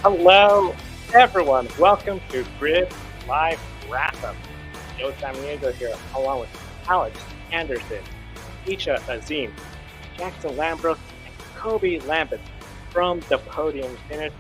Hello, everyone. Welcome to Grid Live Wrap-Up. Joe Samaniego here, along with Alex Anderson, Isha Azim, Jackson Lambros, and Kobe Lambert from the podium finish.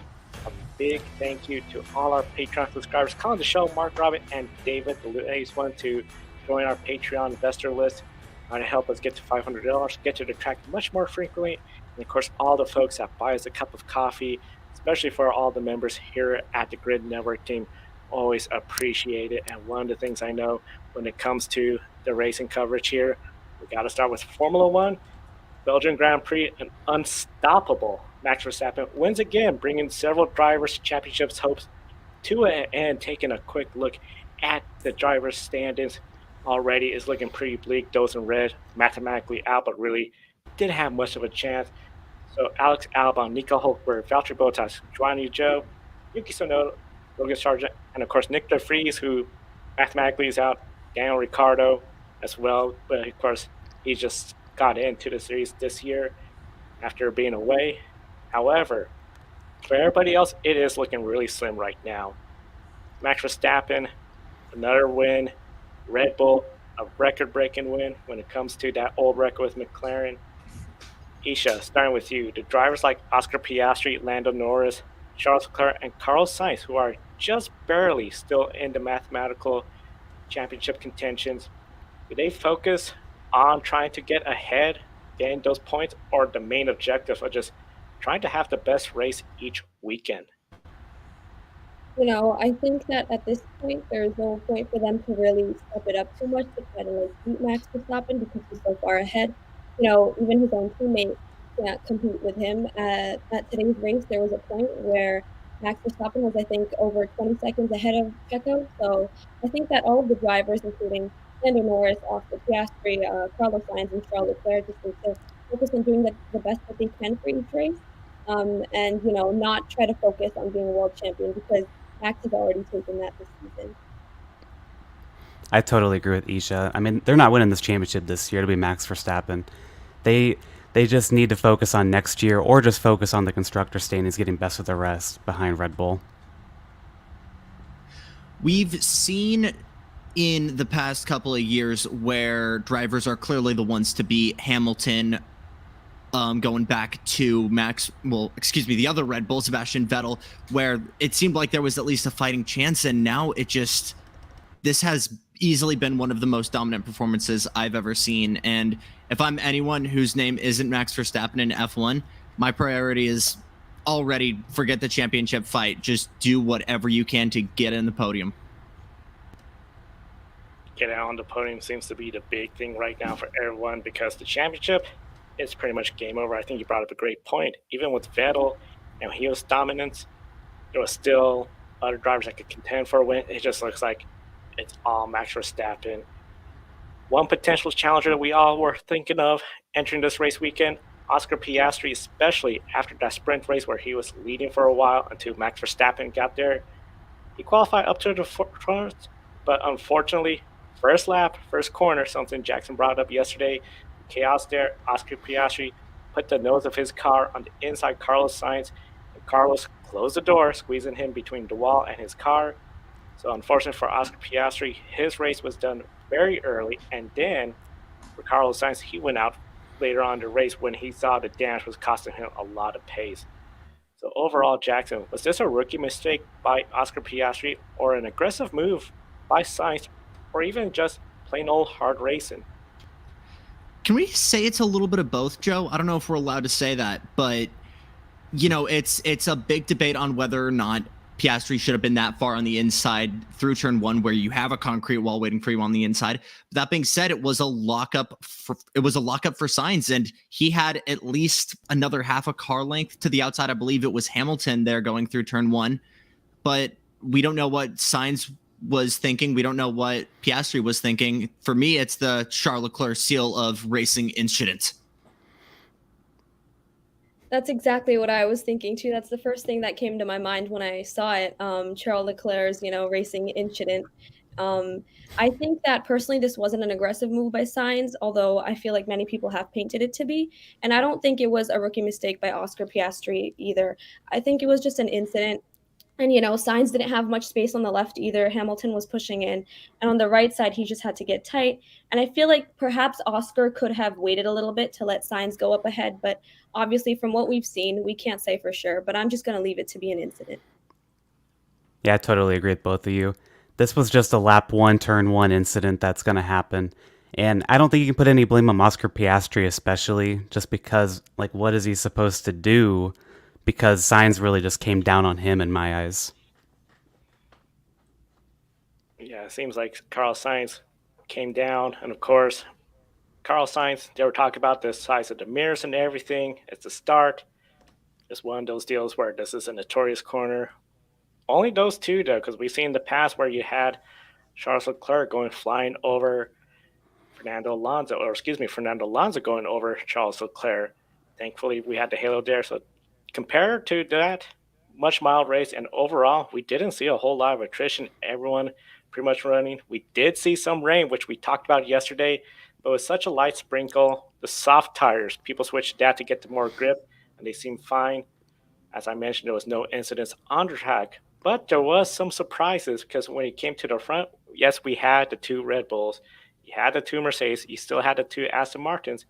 A big thank you to all our Patreon subscribers calling the show, Mark Robin and David, the latest one to join our Patreon investor list to help us get to $500, get to the track much more frequently, and of course, all the folks that buy us a cup of coffee, especially for all the members here at the Grid Network team. Always appreciate it. And one of the things I know when it comes to the racing coverage here, we got to start with Formula One. Belgian Grand Prix, an unstoppable Max Verstappen wins again, bringing several drivers' championships hopes to an end. Taking a quick look at the drivers' standings already is looking pretty bleak. Those in red mathematically out, but really didn't have much of a chance. So Alex Albon, Nico Hulkenberg, Valtteri Bottas, Juan Yu Zhou, Yuki Tsunoda, Logan Sargent, and of course Nick De Vries, who mathematically is out, Daniel Ricciardo as well, but of course he just got into the series this year after being away. However, for everybody else, it is looking really slim right now. Max Verstappen, another win. Red Bull, a record-breaking win when it comes to that old record with McLaren. Isha, starting with you, the drivers like Oscar Piastri, Lando Norris, Charles Leclerc, and Carlos Sainz, who are just barely still in the mathematical championship contentions, do they focus on trying to get ahead, getting those points, or the main objective of just trying to have the best race each weekend? I think that at this point, there's no point for them to really step it up too much to try to beat Max Verstappen because he's so far ahead. Even his own teammate can't compete with him. At today's race, there was a point where Max Verstappen was, I think, over 20 seconds ahead of Checo. So I think that all of the drivers, including Lando Norris, Oscar Piastri, Carlos Sainz, and Charles Leclerc, just need to focus on doing the best that they can for each race. And not try to focus on being a world champion because Max has already taken that this season. I totally agree with Isha. I mean, they're not winning this championship this year to be Max Verstappen. They just need to focus on next year or just focus on the constructor standings getting best of the rest behind Red Bull. We've seen in the past couple of years where drivers are clearly the ones to beat. Hamilton, going back to the other Red Bull, Sebastian Vettel, where it seemed like there was at least a fighting chance, and now this has easily been one of the most dominant performances I've ever seen. And if I'm anyone whose name isn't Max Verstappen in F1, my priority is already forget the championship fight. Just do whatever you can to get in the podium. Getting on the podium seems to be the big thing right now for everyone because the championship is pretty much game over. I think you brought up a great point. Even with Vettel and his dominance, there was still other drivers that could contend for a win. It just looks like it's all Max Verstappen. One potential challenger that we all were thinking of entering this race weekend, Oscar Piastri, especially after that sprint race where he was leading for a while until Max Verstappen got there. He qualified up to the front, but unfortunately, first lap, first corner, something Jackson brought up yesterday, chaos there. Oscar Piastri put the nose of his car on the inside Carlos Sainz, and Carlos closed the door, squeezing him between the wall and his car. So unfortunately for Oscar Piastri, his race was done very early, and then for Carlos Sainz, he went out later on in the race when he saw the damage was costing him a lot of pace. So overall, Jackson, was this a rookie mistake by Oscar Piastri or an aggressive move by Sainz, or even just plain old hard racing? Can we say it's a little bit of both, Joe? I don't know if we're allowed to say that, but it's a big debate on whether or not Piastri should have been that far on the inside through turn one, where you have a concrete wall waiting for you on the inside. But that being said, it was a lockup for Sainz, and he had at least another half a car length to the outside. I believe it was Hamilton there going through turn one, but we don't know what Sainz was thinking. We don't know what Piastri was thinking. For me, it's the Charles Leclerc seal of racing incident. That's exactly what I was thinking too. That's the first thing that came to my mind when I saw it. Charles Leclerc's, racing incident. I think that personally, this wasn't an aggressive move by Sainz, although I feel like many people have painted it to be. And I don't think it was a rookie mistake by Oscar Piastri either. I think it was just an incident. And, Sainz didn't have much space on the left either. Hamilton was pushing in. And on the right side, he just had to get tight. And I feel like perhaps Oscar could have waited a little bit to let Sainz go up ahead. But obviously, from what we've seen, we can't say for sure. But I'm just going to leave it to be an incident. Yeah, I totally agree with both of you. This was just a lap one, turn one incident that's going to happen. And I don't think you can put any blame on Oscar Piastri, especially just because, like, what is he supposed to do? Because Sainz really just came down on him in my eyes. Yeah, it seems like Carlos Sainz came down, and of course, Carlos Sainz, they were talking about the size of the mirrors and everything. It's a start. It's one of those deals where this is a notorious corner. Only those two, though, because we've seen in the past where you had Charles Leclerc going flying over Fernando Alonso going over Charles Leclerc. Thankfully, we had the halo there, so compared to that, much mild race, and overall, we didn't see a whole lot of attrition. Everyone pretty much running. We did see some rain, which we talked about yesterday, but with such a light sprinkle, the soft tires, people switched that to get more grip, and they seemed fine. As I mentioned, there was no incidents on the track, but there was some surprises because when it came to the front, yes, we had the two Red Bulls, you had the two Mercedes, you still had the two Aston Martins,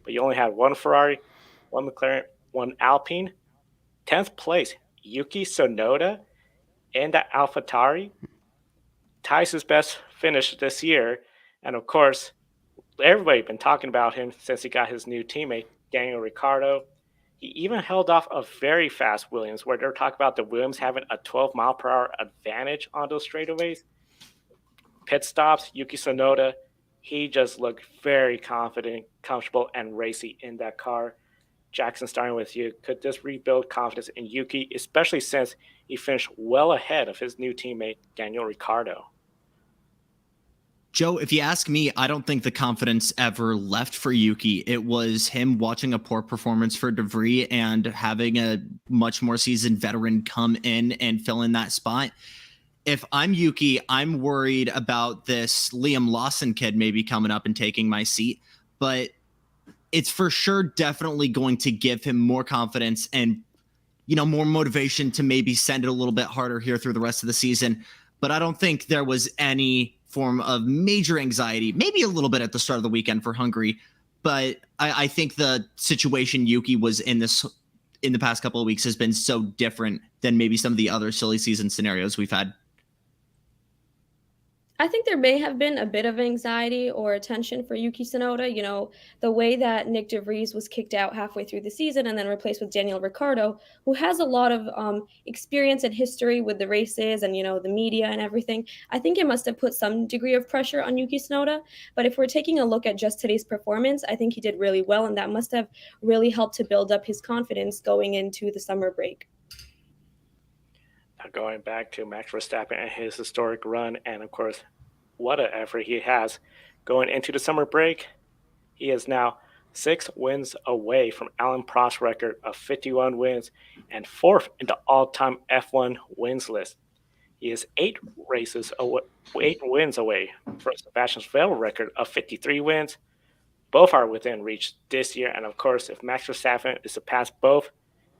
but you only had one Ferrari, one McLaren, one Alpine. 10th place, Yuki Tsunoda and the AlphaTauri ties his best finish this year. And of course, everybody's been talking about him since he got his new teammate, Daniel Ricciardo. He even held off a very fast Williams, where they're talking about the Williams having a 12-mile-per-hour advantage on those straightaways. Pit stops, Yuki Tsunoda, he just looked very confident, comfortable, and racy in that car. Jackson, starting with you, could this rebuild confidence in Yuki, especially since he finished well ahead of his new teammate, Daniel Ricciardo? Joe, if you ask me, I don't think the confidence ever left for Yuki. It was him watching a poor performance for De Vries and having a much more seasoned veteran come in and fill in that spot. If I'm Yuki, I'm worried about this Liam Lawson kid maybe coming up and taking my seat, but it's for sure definitely going to give him more confidence and, more motivation to maybe send it a little bit harder here through the rest of the season. But I don't think there was any form of major anxiety, maybe a little bit at the start of the weekend for Hungary. But I think the situation Yuki was in the past couple of weeks has been so different than maybe some of the other silly season scenarios we've had. I think there may have been a bit of anxiety or tension for Yuki Tsunoda. The way that Nick De Vries was kicked out halfway through the season and then replaced with Daniel Ricciardo, who has a lot of experience and history with the races and, the media and everything. I think it must have put some degree of pressure on Yuki Tsunoda. But if we're taking a look at just today's performance, I think he did really well, and that must have really helped to build up his confidence going into the summer break. Going back to Max Verstappen and his historic run, and of course, what an effort he has going into the summer break. He is now 6 wins away from Alan Prost's record of 51 wins and 4th in the all-time F1 wins list. He is 8 wins away from Sebastian Vettel's record of 53 wins. Both are within reach this year, and of course, if Max Verstappen is to pass both,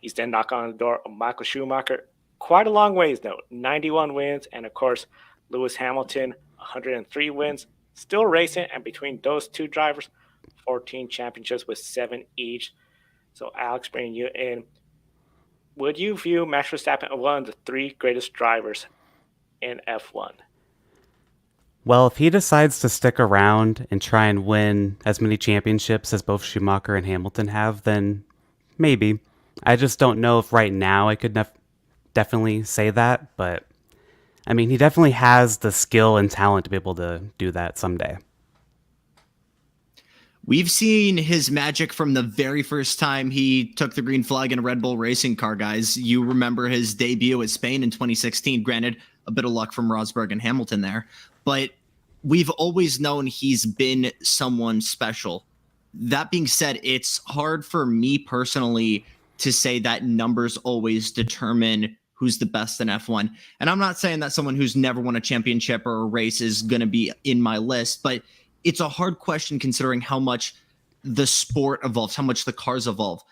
he's then knocking on the door of Michael Schumacher. Quite a long ways, though. 91 wins, and of course, Lewis Hamilton, 103 wins. Still racing, and between those two drivers, 14 championships with 7 each. So, Alex, bringing you in, would you view Max Verstappen as one of the 3 greatest drivers in F1? Well, if he decides to stick around and try and win as many championships as both Schumacher and Hamilton have, then maybe. I just don't know if right now I could definitely say that, but I mean, he definitely has the skill and talent to be able to do that someday. We've seen his magic from the very first time he took the green flag in a Red Bull racing car, guys. You remember his debut at Spain in 2016. Granted, a bit of luck from Rosberg and Hamilton there, but we've always known he's been someone special. That being said, it's hard for me personally to say that numbers always determine who's the best in F1. And I'm not saying that someone who's never won a championship or a race is going to be in my list, but it's a hard question considering how much the sport evolves, how much the cars evolve.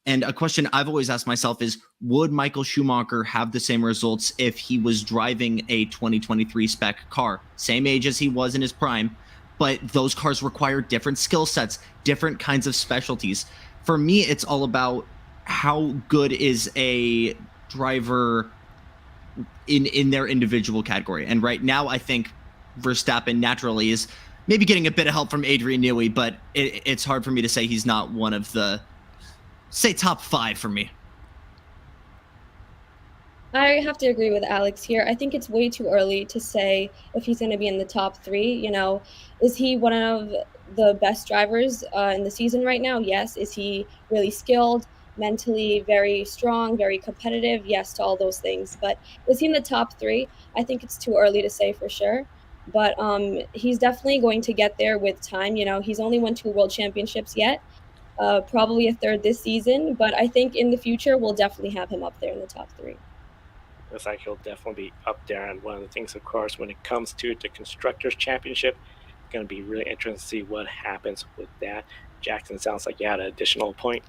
And a question I've always asked myself is, would Michael Schumacher have the same results if he was driving a 2023 spec car? Same age as he was in his prime, but those cars require different skill sets, different kinds of specialties. For me, it's all about how good is a driver in their individual category. And right now, I think Verstappen naturally is maybe getting a bit of help from Adrian Newey, but it's hard for me to say he's not one of the, say, top 5 for me. I have to agree with Alex here. I think it's way too early to say if he's going to be in the top 3. You know, is he one of the best drivers in the season right now? Yes. Is he really skilled, mentally very strong, very competitive? Yes to all those things. But is he in the top 3? I think it's too early to say for sure. But he's definitely going to get there with time. You know, he's only won 2 world championships yet. Probably a 3rd this season. But I think in the future, we'll definitely have him up there in the top 3. Looks like he'll definitely be up there. And one of the things, of course, when it comes to the Constructors' Championship, it's going to be really interesting to see what happens with that. Jackson, sounds like you had an additional point.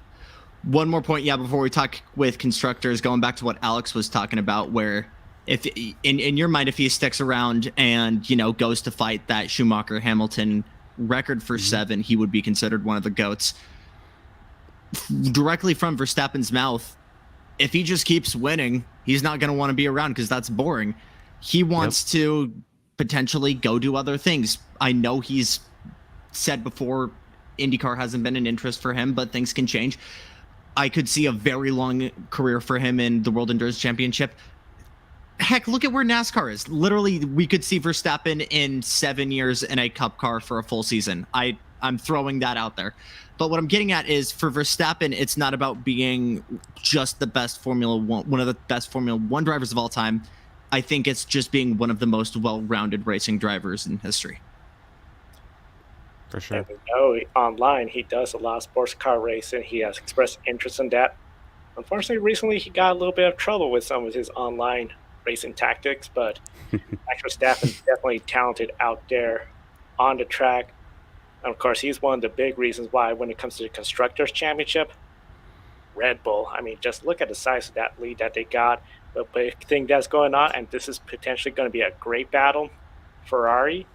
One more point, before we talk with constructors, going back to what Alex was talking about, where if in your mind, if he sticks around and, you know, goes to fight that Schumacher-Hamilton record for 7, he would be considered one of the GOATs. Directly from Verstappen's mouth, if he just keeps winning, he's not going to want to be around because that's boring. He wants to potentially go do other things. I know he's said before IndyCar hasn't been an interest for him, but things can change. I could see a very long career for him in the World Endurance Championship. Heck, look at where NASCAR is. Literally, we could see Verstappen in 7 years in a Cup car for a full season. I'm throwing that out there. But what I'm getting at is, for Verstappen, it's not about being just the best Formula One, one of the best Formula One drivers of all time. I think it's just being one of the most well-rounded racing drivers in history. For sure. And we know online he does a lot of sports car racing. He has expressed interest in that. Unfortunately, recently he got a little bit of trouble with some of his online racing tactics, but Max Verstappen's definitely talented out there on the track. And of course, he's one of the big reasons why, when it comes to the Constructors' Championship, Red Bull, I mean, just look at the size of that lead that they got. The big thing that's going on, and this is potentially going to be a great battle, Ferrari,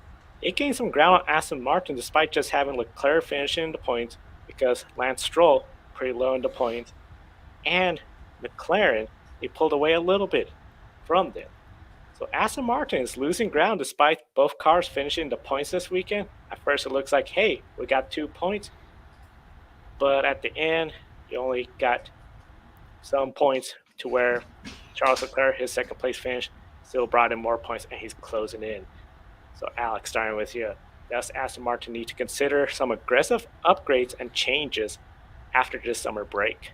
it gained some ground on Aston Martin despite just having Leclerc finishing in the points, because Lance Stroll pretty low in the points, and McLaren, they pulled away a little bit from them. So Aston Martin is losing ground despite both cars finishing the points this weekend. At first it looks like, hey, we got 2 points. But at the end, you only got some points to where Charles Leclerc, his second place finish, still brought in more points, and he's closing in. So Alex, starting with you, does Aston Martin need to consider some aggressive upgrades and changes after this summer break?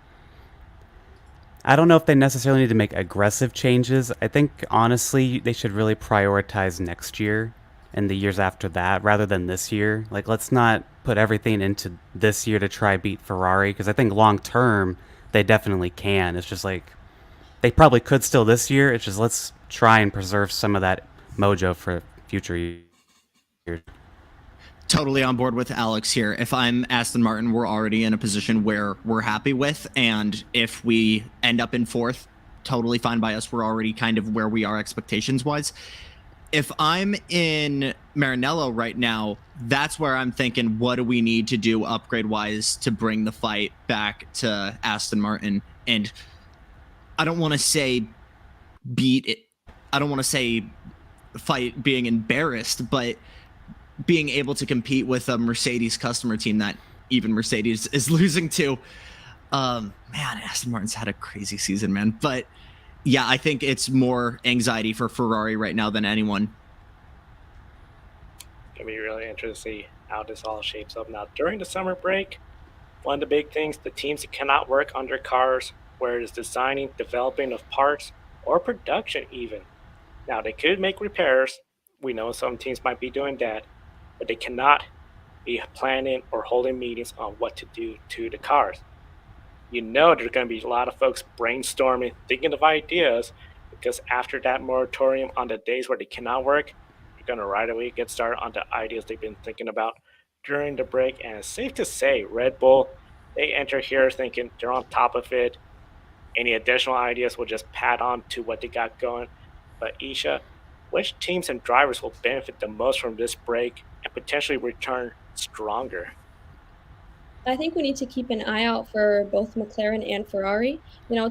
I don't know if they necessarily need to make aggressive changes. I think, honestly, they should really prioritize next year and the years after that rather than this year. Like, let's not put everything into this year to try beat Ferrari, because I think long term they definitely can. It's just like they probably could still this year. It's just, let's try and preserve some of that mojo for future years. Totally on board with Alex here. If I'm Aston Martin, we're already in a position where we're happy with, and if we end up in 4th, totally fine by us. We're already kind of where we are expectations-wise. If I'm in Maranello right now, that's where I'm thinking, what do we need to do upgrade-wise to bring the fight back to Aston Martin? And I don't want to say beat it. I don't want to say fight being embarrassed, but being able to compete with a Mercedes customer team that even Mercedes is losing to. Man, Aston Martin's had a crazy season, man. But yeah, I think it's more anxiety for Ferrari right now than anyone. It's going to be really interesting to see how this all shapes up. Now, during the summer break, one of the big things, the teams that cannot work on their cars, where it is designing, developing of parts, or production even. Now, they could make repairs. We know some teams might be doing that, but they cannot be planning or holding meetings on what to do to the cars. You know there's going to be a lot of folks brainstorming, thinking of ideas, because after that moratorium on the days where they cannot work, you're going to right away get started on the ideas they've been thinking about during the break. And it's safe to say Red Bull, They enter here thinking they're on top of it. Any additional ideas will just pad on to what they got going. But Isha, which teams and drivers will benefit the most from this break and potentially return stronger? I think we need to keep an eye out for both McLaren and Ferrari.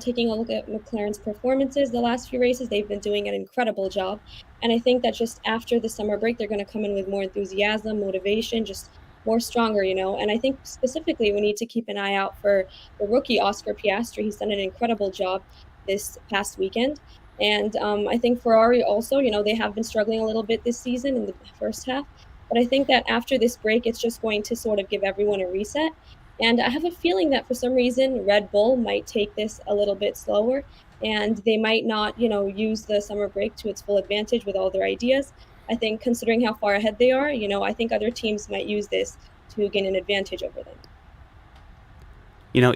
Taking a look at McLaren's performances the last few races, they've been doing an incredible job. And I think that just after the summer break, they're going to come in with more enthusiasm, motivation, just more stronger. And I think specifically we need to keep an eye out for the rookie Oscar Piastri. He's done an incredible job this past weekend. And I think Ferrari also, they have been struggling a little bit this season in the first half. But I think that after this break, it's just going to sort of give everyone a reset. And I have a feeling that for some reason, Red Bull might take this a little bit slower and they might not, use the summer break to its full advantage with all their ideas. I think considering how far ahead they are, I think other teams might use this to gain an advantage over them.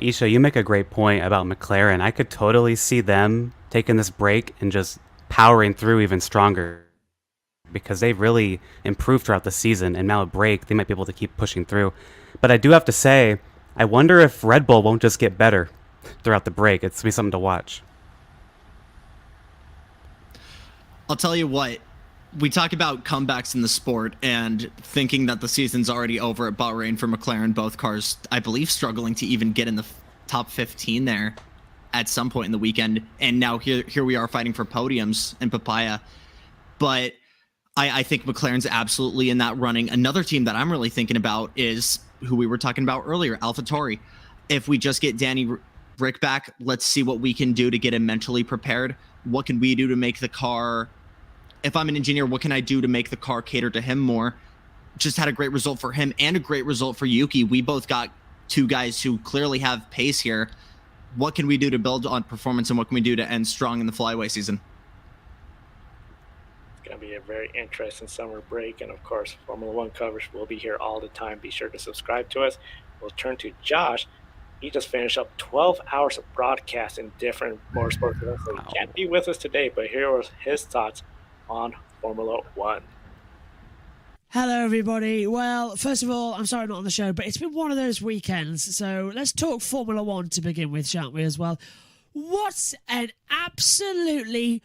Isha, you make a great point about McLaren. I could totally see them taking this break and just powering through even stronger because they've really improved throughout the season, and now a break, they might be able to keep pushing through. But I do have to say, I wonder if Red Bull won't just get better throughout the break. It's going to be something to watch. I'll tell you what, we talk about comebacks in the sport and thinking that the season's already over at Bahrain for McLaren, both cars, I believe, struggling to even get in the top 15 there at some point in the weekend. And now here we are fighting for podiums in Papaya. But I think McLaren's absolutely in that running. Another team that I'm really thinking about is who we were talking about earlier, AlphaTauri. If we just get Danny Rick back, let's see what we can do to get him mentally prepared. What can we do to make the car, if I'm an engineer, what can I do to make the car cater to him more? Just had a great result for him and a great result for Yuki. We both got two guys who clearly have pace here. What can we do to build on performance, and what can we do to end strong in the flyway season? It's going to be a very interesting summer break, and of course, Formula One coverage will be here all the time. Be sure to subscribe to us. We'll turn to Josh. He just finished up 12 hours of broadcast in different motorsports events, so he can't be with us today, but here are his thoughts on Formula One. Hello, everybody. Well, first of all, I'm sorry I'm not on the show, but it's been one of those weekends, so let's talk Formula One to begin with, shan't we, as well? What an absolutely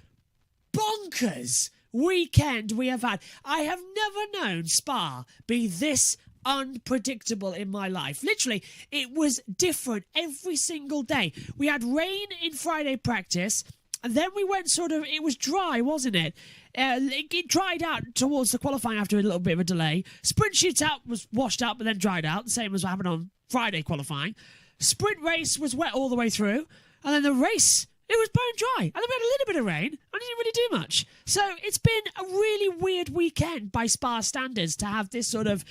bonkers weekend we have had. I have never known Spa be this unpredictable in my life. Literally, it was different every single day. We had rain in Friday practice, and then we went it was dry, wasn't it? It dried out towards the qualifying after a little bit of a delay. Sprint shootout was washed up and then dried out, the same as what happened on Friday qualifying. Sprint race was wet all the way through, and then the race, it was bone dry. And then we had a little bit of rain, and it didn't really do much. So it's been a really weird weekend by Spa standards to have this sort of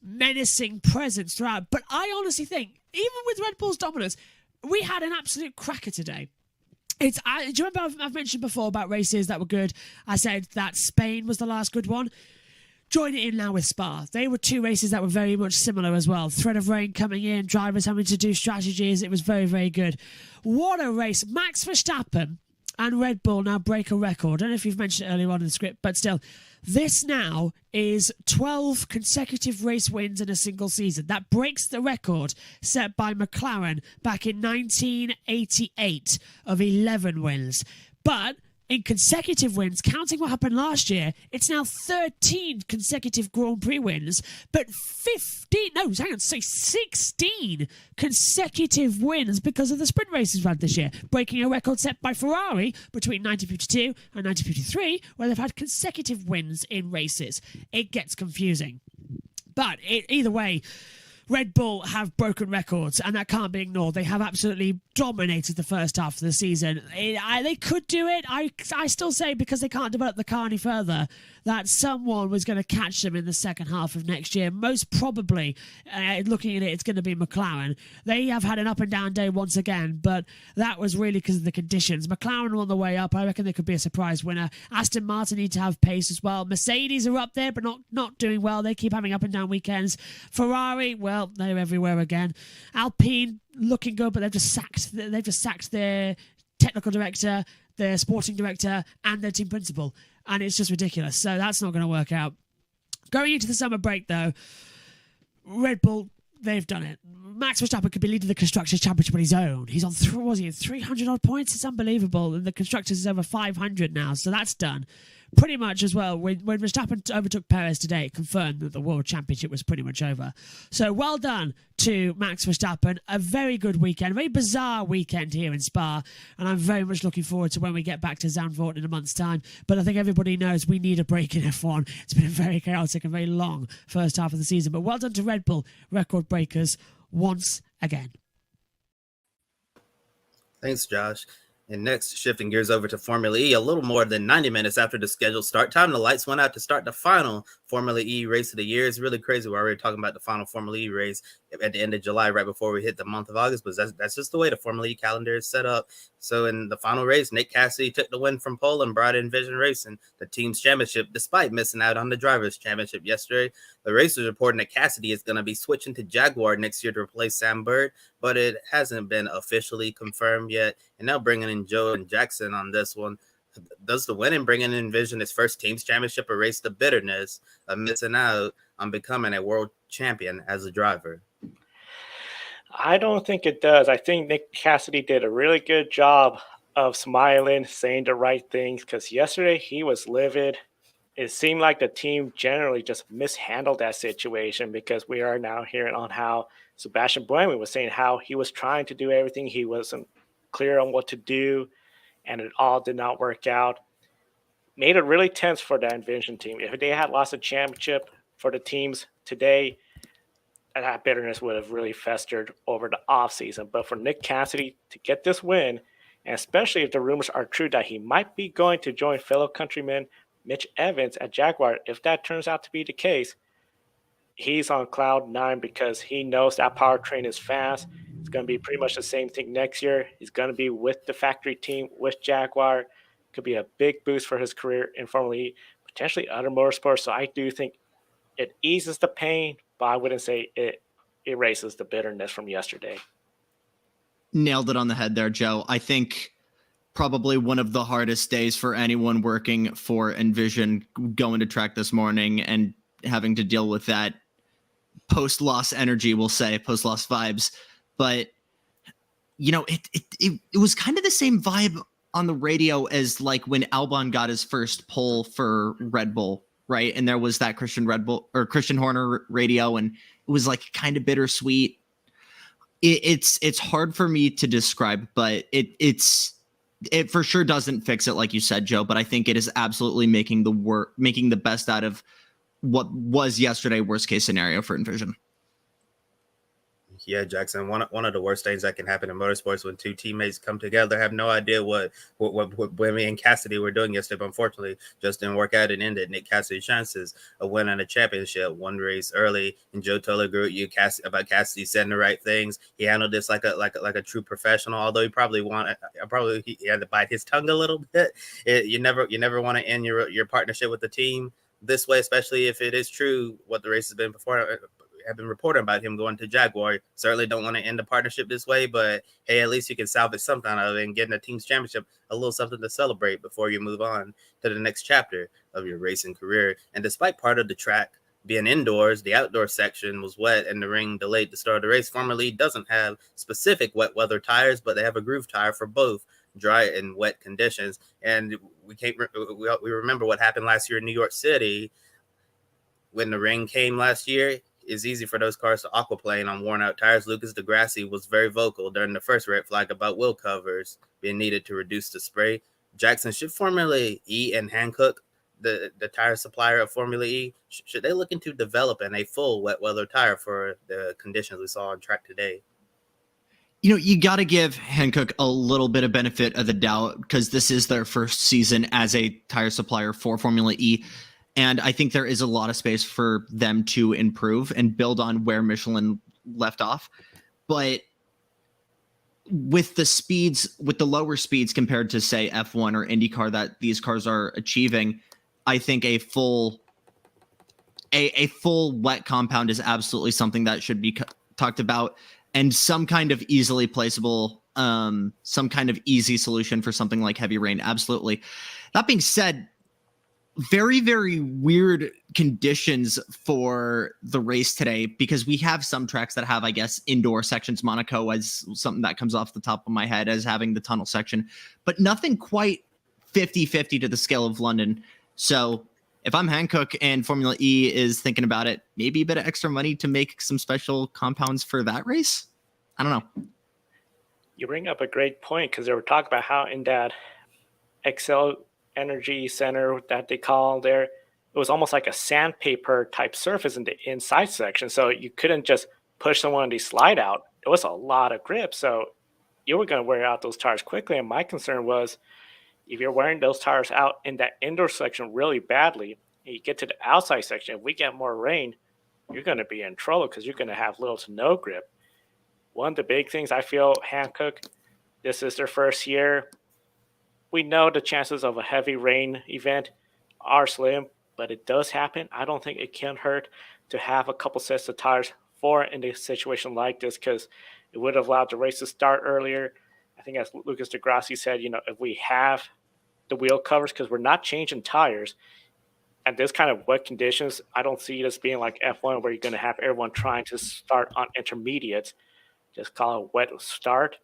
menacing presence throughout. But I honestly think, even with Red Bull's dominance, we had an absolute cracker today. Do you remember I've mentioned before about races that were good? I said that Spain was the last good one. Join it in now with Spa. They were two races that were very much similar as well. Threat of rain coming in, drivers having to do strategies. It was very, very good. What a race. Max Verstappen and Red Bull now break a record. I don't know if you've mentioned it earlier on in the script, but still, this now is 12 consecutive race wins in a single season. That breaks the record set by McLaren back in 1988 of 11 wins. But in consecutive wins, counting what happened last year, it's now 13 consecutive Grand Prix wins, but 16 consecutive wins because of the sprint races we've had this year, breaking a record set by Ferrari between 1952 and 1953, where they've had consecutive wins in races. It gets confusing. But either way, Red Bull have broken records, and that can't be ignored. They have absolutely dominated the first half of the season. They could do it. I still say, because they can't develop the car any further, that someone was going to catch them in the second half of next year. Most probably, looking at it, it's going to be McLaren. They have had an up and down day once again, but that was really because of the conditions. McLaren are on the way up. I reckon they could be a surprise winner. Aston Martin need to have pace as well. Mercedes are up there, but not doing well. They keep having up and down weekends. Ferrari, well, they're everywhere again. Alpine looking good, but they've just sacked their technical director, their sporting director, and their team principal, and it's just ridiculous. So that's not going to work out. Going into the summer break, though, Red Bull they've done it. Max Verstappen could be leading the Constructors' Championship on his own. He's on 300 odd points. It's unbelievable. And the Constructors is over 500 now, so that's done. Pretty much as well, when Verstappen overtook Perez today, it confirmed that the World Championship was pretty much over. So well done to Max Verstappen. A very good weekend, a very bizarre weekend here in Spa, and I'm very much looking forward to when we get back to Zandvoort in a month's time. But I think everybody knows we need a break in F1. It's been a very chaotic and very long first half of the season. But well done to Red Bull record breakers once again. Thanks, Josh. And next, shifting gears over to Formula E, a little more than 90 minutes after the scheduled start time, the lights went out to start the final Formula E race of the year. It's really crazy. We're already talking about the final Formula E race at the end of July, right before we hit the month of August, but that's just the way the Formula E calendar is set up. So in the final race, Nick Cassidy took the win from pole and brought in Vision Racing, the team's championship, despite missing out on the drivers' championship yesterday. The race was reporting that Cassidy is going to be switching to Jaguar next year to replace Sam Bird, but it hasn't been officially confirmed yet. And now bringing in Joe and Jackson on this one. Does the win and bringing in Vision his first team's championship erase the bitterness of missing out on becoming a world champion as a driver? I don't think it does. I think Nick Cassidy did a really good job of smiling, saying the right things, because yesterday he was livid. It seemed like the team generally just mishandled that situation, because we are now hearing on how Sebastian Buemi was saying how he was trying to do everything. He wasn't clear on what to do, and it all did not work out. Made it really tense for the Envision team. If they had lost a championship for the teams today, that bitterness would have really festered over the offseason. But for Nick Cassidy to get this win, and especially if the rumors are true that he might be going to join fellow countryman Mitch Evans at Jaguar, if that turns out to be the case, he's on cloud nine, because he knows that powertrain is fast. It's going to be pretty much the same thing next year. He's going to be with the factory team, with Jaguar. Could be a big boost for his career in Formula E, potentially other motorsports. So I do think it eases the pain, but I wouldn't say it erases the bitterness from yesterday. Nailed it on the head there, Joe. I think probably one of the hardest days for anyone working for Envision, going to track this morning and having to deal with that post-loss energy, we'll say, post-loss vibes. But, you know, it was kind of the same vibe on the radio as like when Albon got his first pole for Red Bull, right? And there was that Christian Horner radio, and it was like kind of bittersweet. It's hard for me to describe, but it for sure doesn't fix it, like you said, Joe. But I think it is absolutely making the best out of what was yesterday worst case scenario for Envision. Yeah, Jackson, one of the worst things that can happen in motorsports when two teammates come together, have no idea what Buemi and Cassidy were doing yesterday, but unfortunately just didn't work out and ended Nick Cassidy's chances of winning a championship one race early. And Joe totally agree with you about Cassidy saying the right things. He handled this like a true professional, although he he had to bite his tongue a little bit. You never want to end your partnership with the team this way, especially if it is true what the race has been before. Have been reporting about him going to Jaguar. Certainly don't want to end the partnership this way, but hey, at least you can salvage something out of it and getting a team's championship, a little something to celebrate before you move on to the next chapter of your racing career. And despite part of the track being indoors, the outdoor section was wet and the ring delayed the start of the race. Formula E doesn't have specific wet weather tires, but they have a groove tire for both dry and wet conditions. And we remember what happened last year in New York City when the rain came last year. It's easy for those cars to aquaplane on worn out tires. Lucas Degrassi was very vocal during the first red flag about wheel covers being needed to reduce the spray. Jackson, should Formula E and Hankook, the tire supplier of Formula E, should they look into developing a full wet weather tire for the conditions we saw on track today? You know, you got to give Hankook a little bit of benefit of the doubt, because this is their first season as a tire supplier for Formula E. And I think there is a lot of space for them to improve and build on where Michelin left off. But with the lower speeds compared to, say, F1 or IndyCar that these cars are achieving, I think a full wet compound is absolutely something that should be talked about, and some kind of easily placeable, some kind of easy solution for something like heavy rain. Absolutely. That being said, very, very weird conditions for the race today, because we have some tracks that have, I guess, indoor sections. Monaco as something that comes off the top of my head as having the tunnel section, but nothing quite 50-50 to the scale of London. So if I'm Hankook and Formula E is thinking about it, maybe a bit of extra money to make some special compounds for that race. I don't know. You bring up a great point, because they were talking about how in that Excel Energy Center that they call there, it was almost like a sandpaper type surface in the inside section. So you couldn't just push someone and they slide out. It was a lot of grip. So you were going to wear out those tires quickly. And my concern was, if you're wearing those tires out in that indoor section really badly, and you get to the outside section, if we get more rain, you're going to be in trouble, because you're going to have little to no grip. One of the big things I feel, Hankook, this is their first year. We know the chances of a heavy rain event are slim, but it does happen. I don't think it can hurt to have a couple sets of tires for in a situation like this, because it would have allowed the race to start earlier. I think, as Lucas deGrassi said, if we have the wheel covers, because we're not changing tires, and this kind of wet conditions, I don't see this being like F1 where you're going to have everyone trying to start on intermediates. Just call it a wet start.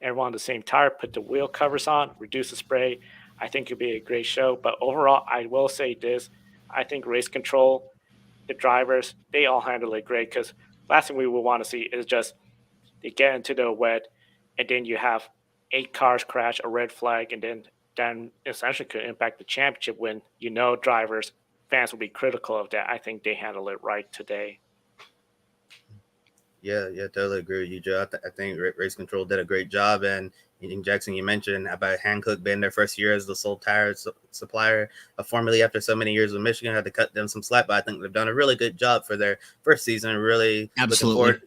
Everyone on the same tire, put the wheel covers on, reduce the spray. I think it'd be a great show. But overall, I will say this. I think race control, the drivers, they all handle it great, because last thing we would want to see is just they get into the wet, and then you have 8 cars crash, a red flag, and then essentially could impact the championship when drivers, fans will be critical of that. I think they handle it right today. Yeah, totally agree with you, Joe. I think Race Control did a great job. And Jackson, you mentioned about Hankook being their first year as the sole tire supplier of Formula E after so many years with Michigan. Had to cut them some slack, but I think they've done a really good job for their first season. Really Absolutely.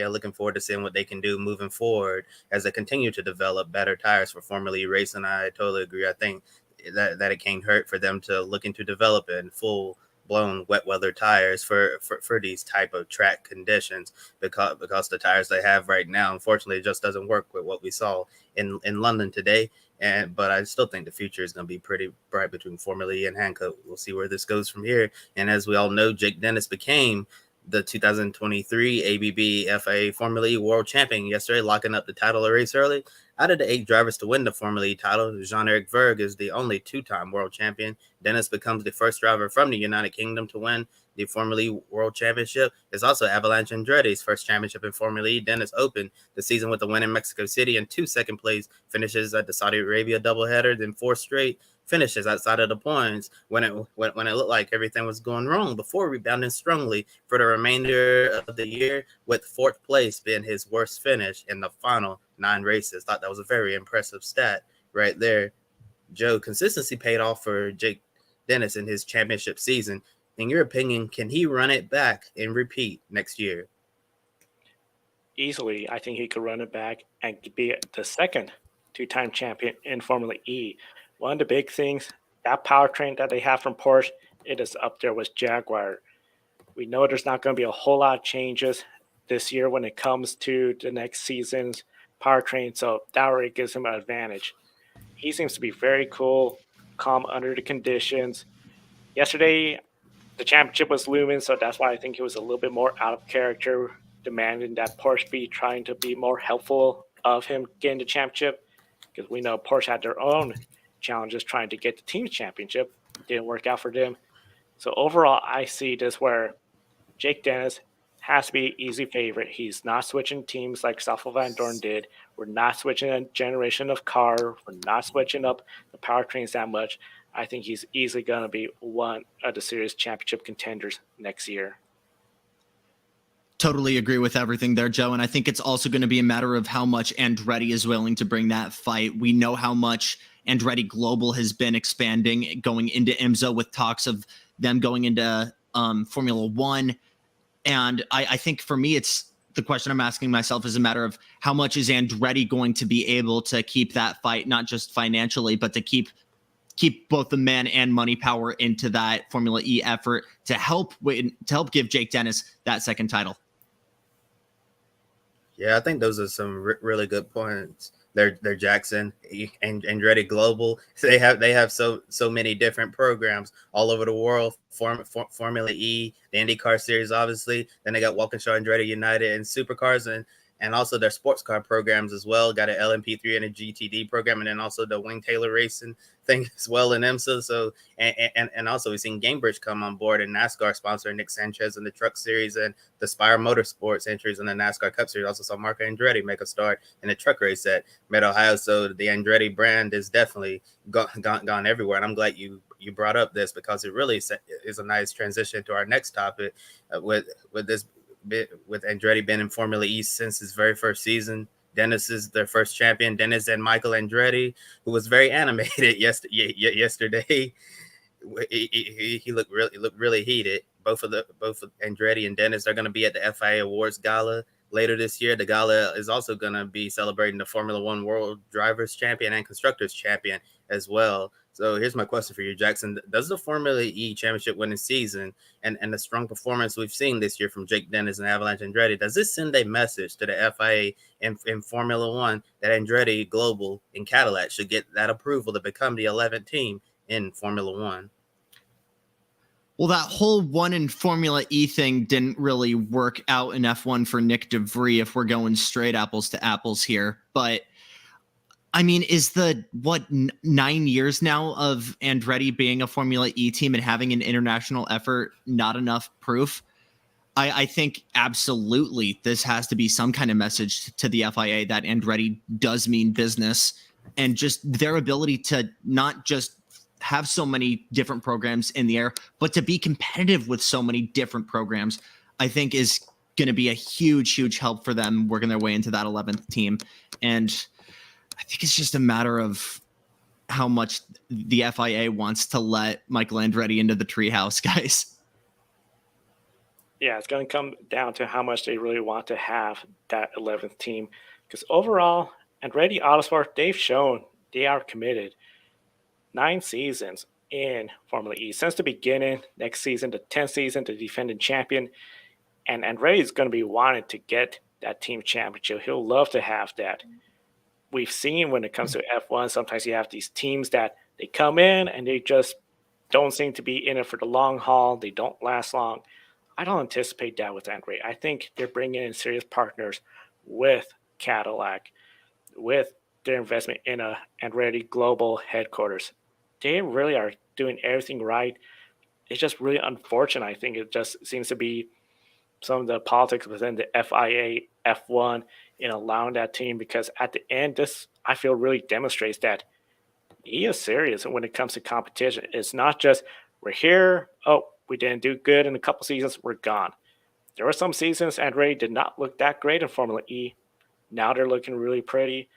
looking forward to seeing what they can do moving forward as they continue to develop better tires for Formula E racing. I totally agree. I think that it can't hurt for them to look into developing full-blown wet weather tires for these type of track conditions, because the tires they have right now, unfortunately, it just doesn't work with what we saw in London today. But I still think the future is going to be pretty bright between Formula E and Hankook. We'll see where this goes from here. And as we all know, Jake Dennis became the 2023 ABB FIA Formula E World Champion yesterday, locking up the title a race early. Out of the 8 drivers to win the Formula E title, Jean-Eric Vergne is the only 2-time world champion. Dennis becomes the first driver from the United Kingdom to win the Formula E World Championship. It's also Avalanche Andretti's first championship in Formula E. Dennis opened the season with a win in Mexico City and 2 second-place finishes at the Saudi Arabia doubleheader, then 4 straight finishes outside of the points when it looked like everything was going wrong, before rebounding strongly for the remainder of the year, with 4th place being his worst finish in the final 9 races. Thought that was a very impressive stat right there. Joe, consistency paid off for Jake Dennis in his championship season. In your opinion, can he run it back and repeat next year? Easily, I think he could run it back and be the second 2-time champion in Formula E. One of the big things, that powertrain that they have from Porsche, it is up there with Jaguar. We know there's not going to be a whole lot of changes this year when it comes to the next season's powertrain, so that already gives him an advantage. He seems to be very cool, calm under the conditions. Yesterday, the championship was looming, so that's why I think he was a little bit more out of character, demanding that Porsche be trying to be more helpful of him getting the championship, because we know Porsche had their own challenges trying to get the team championship. Didn't work out for them. So overall, I see this where Jake Dennis has to be an easy favorite. He's not switching teams like Stoffel Van Dorn did. We're not switching a generation of car. We're not switching up the powertrains that much. I think he's easily going to be one of the series championship contenders next year. Totally agree with everything there, Joe. And I think it's also going to be a matter of how much Andretti is willing to bring that fight. We know how much Andretti Global has been expanding, going into IMSA with talks of them going into Formula One. And I think for me, it's the question I'm asking myself is a matter of how much is Andretti going to be able to keep that fight, not just financially, but to keep both the man and money power into that Formula E effort to help give Jake Dennis that second title. Yeah, I think those are some really good points their Jackson and Andretti Global. They have so many different programs all over the world. Formula E, the IndyCar series, obviously. Then they got Walkinshaw, Andretti United, and Supercars, and also their sports car programs as well. Got an LMP3 and a GTD program, and then also the Wing Taylor Racing thing as well in IMSA. So and also we've seen Gamebridge come on board, and NASCAR sponsor Nick Sanchez in the Truck Series, and the Spire Motorsports entries in the NASCAR Cup Series. Also saw Marco Andretti make a start in the truck race at Mid Ohio. So the Andretti brand is definitely gone everywhere, and I'm glad you brought up this, because it really is a nice transition to our next topic with Andretti being in Formula E since his very first season. Dennis is their first champion. Dennis and Michael Andretti, who was very animated yesterday. He looked really heated. Both Andretti and Dennis are going to be at the FIA Awards Gala later this year. The gala is also going to be celebrating the Formula One World Drivers Champion and Constructors Champion as well. So here's my question for you, Jackson. Does the Formula E championship winning season and the strong performance we've seen this year from Jake Dennis and Avalanche Andretti, does this send a message to the FIA in Formula One that Andretti Global and Cadillac should get that approval to become the 11th team in Formula One? Well, that whole one in Formula E thing didn't really work out in F1 for Nick DeVries, if we're going straight apples to apples here. But I mean, is 9 years now of Andretti being a Formula E team and having an international effort not enough proof? I think absolutely this has to be some kind of message to the FIA that Andretti does mean business, and just their ability to not just have so many different programs in the air, but to be competitive with so many different programs, I think is going to be a huge help for them working their way into that 11th team. And I think it's just a matter of how much the FIA wants to let Michael Andretti into the treehouse, guys. Yeah, it's going to come down to how much they really want to have that 11th team. Because overall, Andretti Autosport, they've shown they are committed. 9 seasons in Formula E. Since the beginning, next season, the 10th season, the defending champion. And Andretti is going to be wanting to get that team championship. He'll love to have that. We've seen when it comes to F1, sometimes you have these teams that they come in and they just don't seem to be in it for the long haul. They don't last long. I don't anticipate that with Andretti. I think they're bringing in serious partners with Cadillac, with their investment in a Andretti global headquarters. They really are doing everything right. It's just really unfortunate. I think it just seems to be some of the politics within the FIA F1 in allowing that team, because at the end, this, I feel, really demonstrates that he is serious when it comes to competition. It's not just we're here, oh, we didn't do good in a couple seasons, we're gone. There were some seasons Andretti did not look that great in Formula E. Now they're looking really pretty.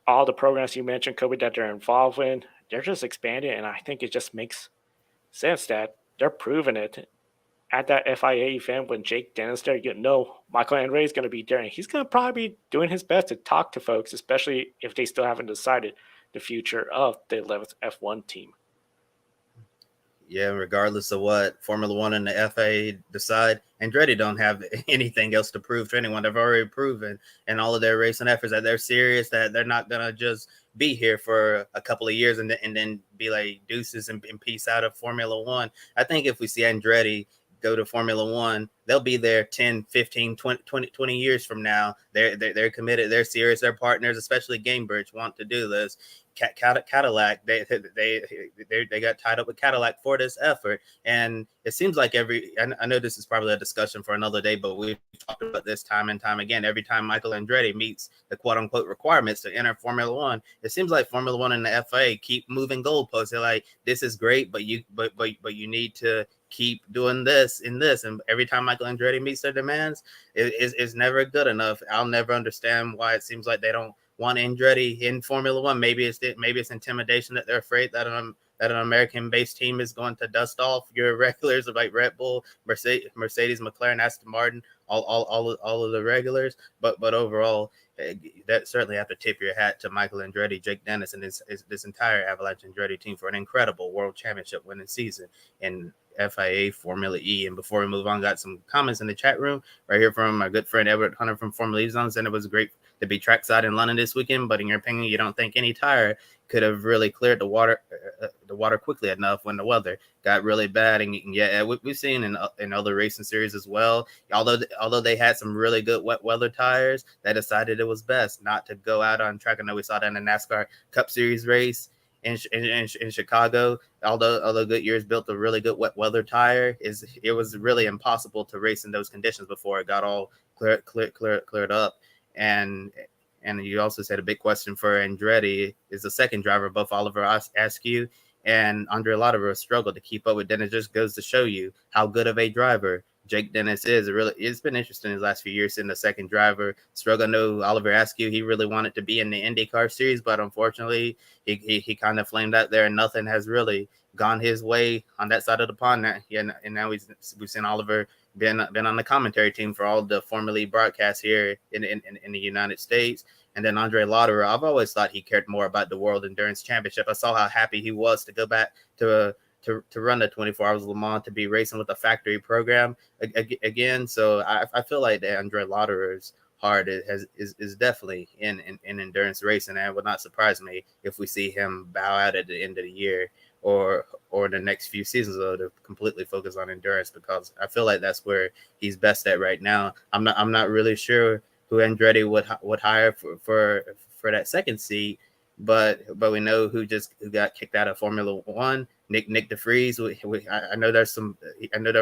All the programs you mentioned, Kobe, that they're involved in, they're just expanding, and I think it just makes sense that they're proving it. At that FIA event when Jake Dennis there, Michael Andretti is going to be there, and he's going to probably be doing his best to talk to folks, especially if they still haven't decided the future of the 11th F1 team. Yeah, regardless of what Formula One and the FIA decide, Andretti don't have anything else to prove to anyone. They've already proven in all of their racing efforts that they're serious, that they're not going to just be here for a couple of years and then be like deuces and peace out of Formula One. I think if we see Andretti go to Formula One, they'll be there 10, 15, 20 years from now. They're committed. They're serious. Their partners, especially Gamebridge, want to do this. Cadillac, they got tied up with Cadillac for this effort. And it seems like I know this is probably a discussion for another day, but we've talked about this time and time again. Every time Michael Andretti meets the quote unquote requirements to enter Formula One, it seems like Formula One and the FIA keep moving goalposts. They're like, this is great, but you need to keep doing this and this. And every time Michael Andretti meets their demands, it's never good enough. I'll never understand why it seems like they don't want Andretti in Formula One. Maybe it's intimidation that they're afraid that an American-based team is going to dust off your regulars like Red Bull, Mercedes, McLaren, Aston Martin, all of the regulars. But overall, that certainly have to tip your hat to Michael Andretti, Jake Dennis, and this entire Avalanche Andretti team for an incredible World Championship winning season in FIA Formula E. And before we move on, got some comments in the chat room right here from my good friend Edward Hunter from Formula E Zones, and it was great to be trackside in London this weekend. But in your opinion, you don't think any tire could have really cleared the water quickly enough when the weather got really bad? And yeah, we've seen in other racing series as well. Although they had some really good wet weather tires, they decided it was best not to go out on track. I know we saw that in the NASCAR Cup Series race in Chicago. Although Goodyear's built a really good wet weather tire, it was really impossible to race in those conditions before it got all cleared up. And you also said a big question for Andretti is the second driver, both Oliver Askew and Andre Lotterer struggled to keep up with Dennis. Just goes to show you how good of a driver Jake Dennis is. It's been interesting his last few years in the second driver struggle. I know Oliver Askew, he really wanted to be in the IndyCar series, but unfortunately he kind of flamed out there and nothing has really gone his way on that side of the pond. And now we've seen Oliver been on the commentary team for all the Formula E broadcasts here in the United States. And then Andre Lotterer, I've always thought he cared more about the World Endurance Championship. I saw how happy he was to go back to run the 24 Hours of Le Mans, to be racing with the factory program again. So I feel like that Andre Lotterer's heart is definitely in endurance racing, and it would not surprise me if we see him bow out at the end of the year or the next few seasons, though, to completely focus on endurance, because I feel like that's where he's best at right now. I'm not really sure who Andretti would hire for that second seat, but we know who got kicked out of Formula One. Nick DeVries. I know there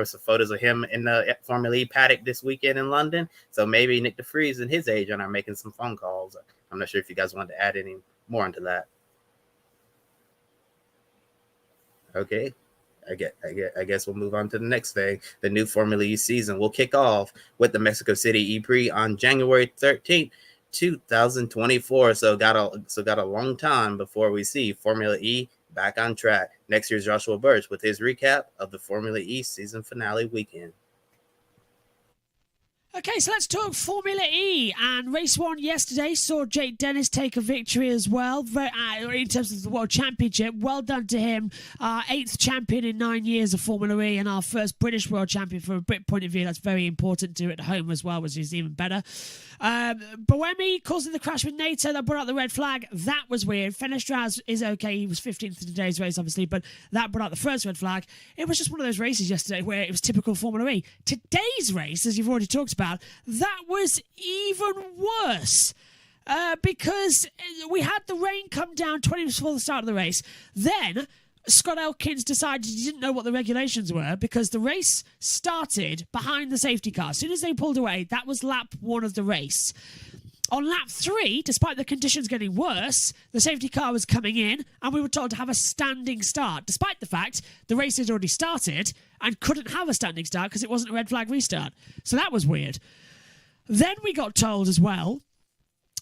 were some photos of him in the Formula E paddock this weekend in London. So maybe Nick DeVries and his agent are making some phone calls. I'm not sure if you guys wanted to add any more into that. Okay. I guess we'll move on to the next thing. The new Formula E season will kick off with the Mexico City E-Prix on January 13th, 2024. So got a long time before we see Formula E back on track. Next year's Joshua Birch with his recap of the Formula E season finale weekend. Okay, so let's talk Formula E. And race one yesterday saw Jake Dennis take a victory as well in terms of the World Championship. Well done to him. Our 8th champion in 9 years of Formula E and our first British World Champion. From a Brit point of view, that's very important to at home as well, which is even better. Buemi causing the crash with Nato, that brought out the red flag. That was weird. Fenestraz is okay. He was 15th in today's race, obviously, but that brought out the first red flag. It was just one of those races yesterday where it was typical Formula E. Today's race, as you've already talked about, that was even worse because we had the rain come down 20 minutes before the start of the race. Then Scott Elkins decided he didn't know what the regulations were because the race started behind the safety car. As soon as they pulled away, that was lap 1 of the race. On lap 3, despite the conditions getting worse, the safety car was coming in and we were told to have a standing start, despite the fact the race had already started and couldn't have a standing start because it wasn't a red flag restart. So that was weird. Then we got told as well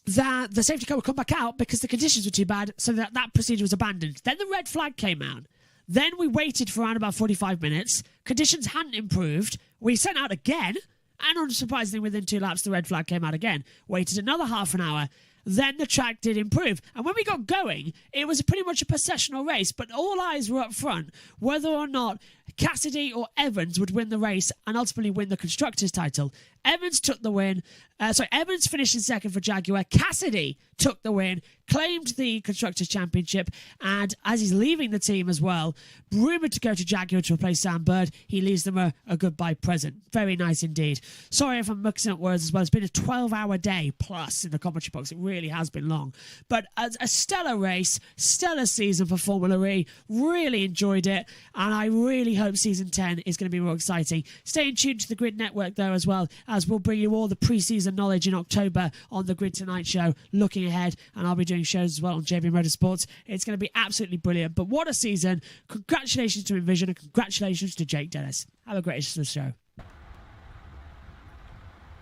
that the safety car would come back out because the conditions were too bad, so that procedure was abandoned. Then the red flag came out. Then we waited for around about 45 minutes. Conditions hadn't improved. We sent out again, and unsurprisingly, within 2 laps, the red flag came out again. Waited another half an hour. Then the track did improve. And when we got going, it was pretty much a processional race, but all eyes were up front whether or not Cassidy or Evans would win the race and ultimately win the Constructors' title. Evans took the win. Evans finished in second for Jaguar. Cassidy took the win, claimed the Constructors' Championship, and as he's leaving the team as well, rumoured to go to Jaguar to replace Sam Bird, he leaves them a goodbye present. Very nice indeed. Sorry if I'm mixing up words as well. It's been a 12-hour day plus in the commentary box. It really has been long. But a stellar race, stellar season for Formula E. Really enjoyed it, and I really hope Season 10 is going to be more exciting. Stay tuned to the Grid Network there as well, as we'll bring you all the pre-season knowledge in October on the Grid Tonight show, looking ahead, and I'll be doing shows as well on JB Motorsports. It's going to be absolutely brilliant. But what a season. Congratulations to Envision and congratulations to Jake Dennis. Have a great rest of the show.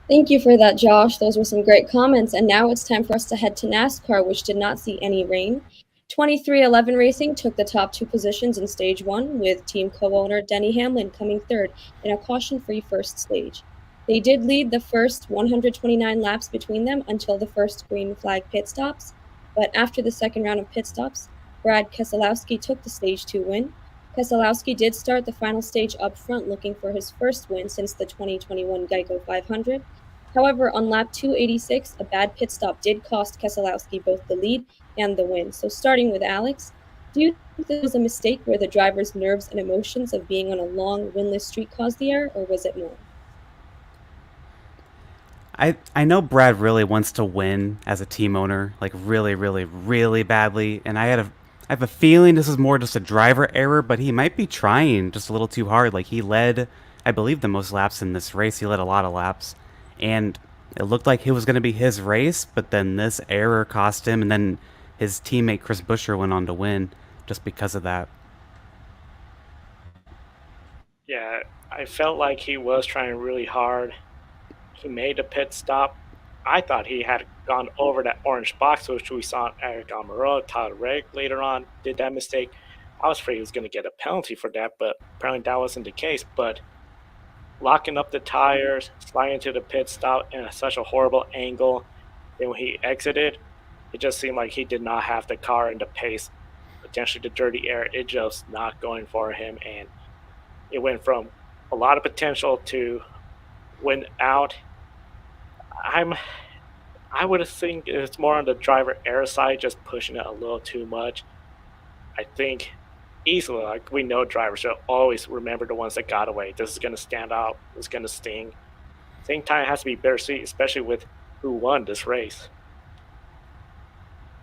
Thank you for that, Josh. Those were some great comments. And now it's time for us to head to NASCAR, which did not see any rain. 2311 Racing took the top 2 positions in Stage 1, with team co-owner Denny Hamlin coming third in a caution-free first stage. They did lead the first 129 laps between them until the first green flag pit stops, but after the second round of pit stops, Brad Keselowski took the Stage 2 win. Keselowski did start the final stage up front looking for his first win since the 2021 Geico 500. However, on lap 286, a bad pit stop did cost Keselowski both the lead and the win. So, starting with Alex, do you think this was a mistake where the driver's nerves and emotions of being on a long winless streak caused the error, or was it more? I know Brad really wants to win as a team owner, like really, really, really badly, and I have a feeling this is more just a driver error, but he might be trying just a little too hard. Like he led, I believe, the most laps in this race. He led a lot of laps, and it looked like it was going to be his race, but then this error cost him, and then his teammate Chris Buescher went on to win just because of that. Yeah, I felt like he was trying really hard. He made a pit stop. I thought he had gone over that orange box, which we saw Eric Almirola, Tyler Reddick later on did that mistake. I was afraid he was going to get a penalty for that, but apparently that wasn't the case. But locking up the tires, sliding to the pit stop in such a horrible angle, then when he exited, it just seemed like he did not have the car and the pace, potentially the dirty air. It just not going for him, and it went from a lot of potential to win out. I would think it's more on the driver error side, just pushing it a little too much. I think easily, like we know drivers will always remember the ones that got away. This is going to stand out. It's going to sting. Same time, it has to be bittersweet, especially with who won this race.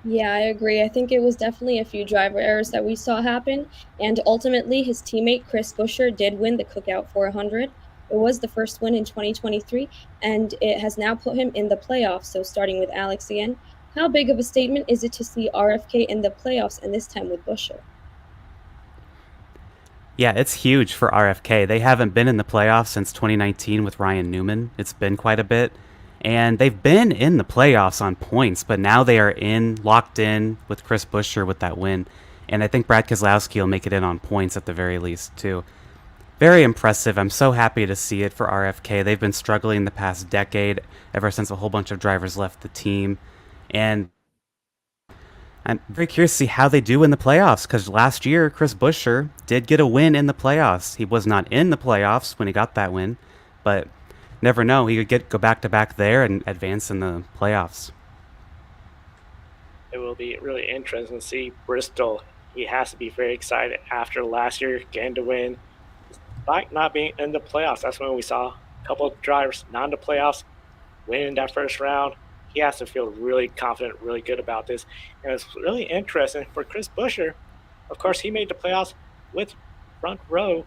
Yeah, I agree. I think it was definitely a few driver errors that we saw happen, and ultimately his teammate Chris Buescher did win the Cookout 400. It was the first win in 2023, and it has now put him in the playoffs. So starting with Alex again, how big of a statement is it to see RFK in the playoffs and this time with Buescher? Yeah, it's huge for RFK. They haven't been in the playoffs since 2019 with Ryan Newman. It's been quite a bit. And they've been in the playoffs on points, but now they are locked in with Chris Buescher with that win. And I think Brad Keselowski will make it in on points at the very least, too. Very impressive. I'm so happy to see it for RFK. They've been struggling the past decade, ever since a whole bunch of drivers left the team. And I'm very curious to see how they do in the playoffs, because last year, Chris Buescher did get a win in the playoffs. He was not in the playoffs when he got that win, but never know. He could go back-to-back there and advance in the playoffs. It will be really interesting to see Bristol. He has to be very excited after last year getting to win. Despite not being in the playoffs, that's when we saw a couple of drivers not in the playoffs winning that first round. He has to feel really confident, really good about this. And it's really interesting for Chris Buescher. Of course, he made the playoffs with front row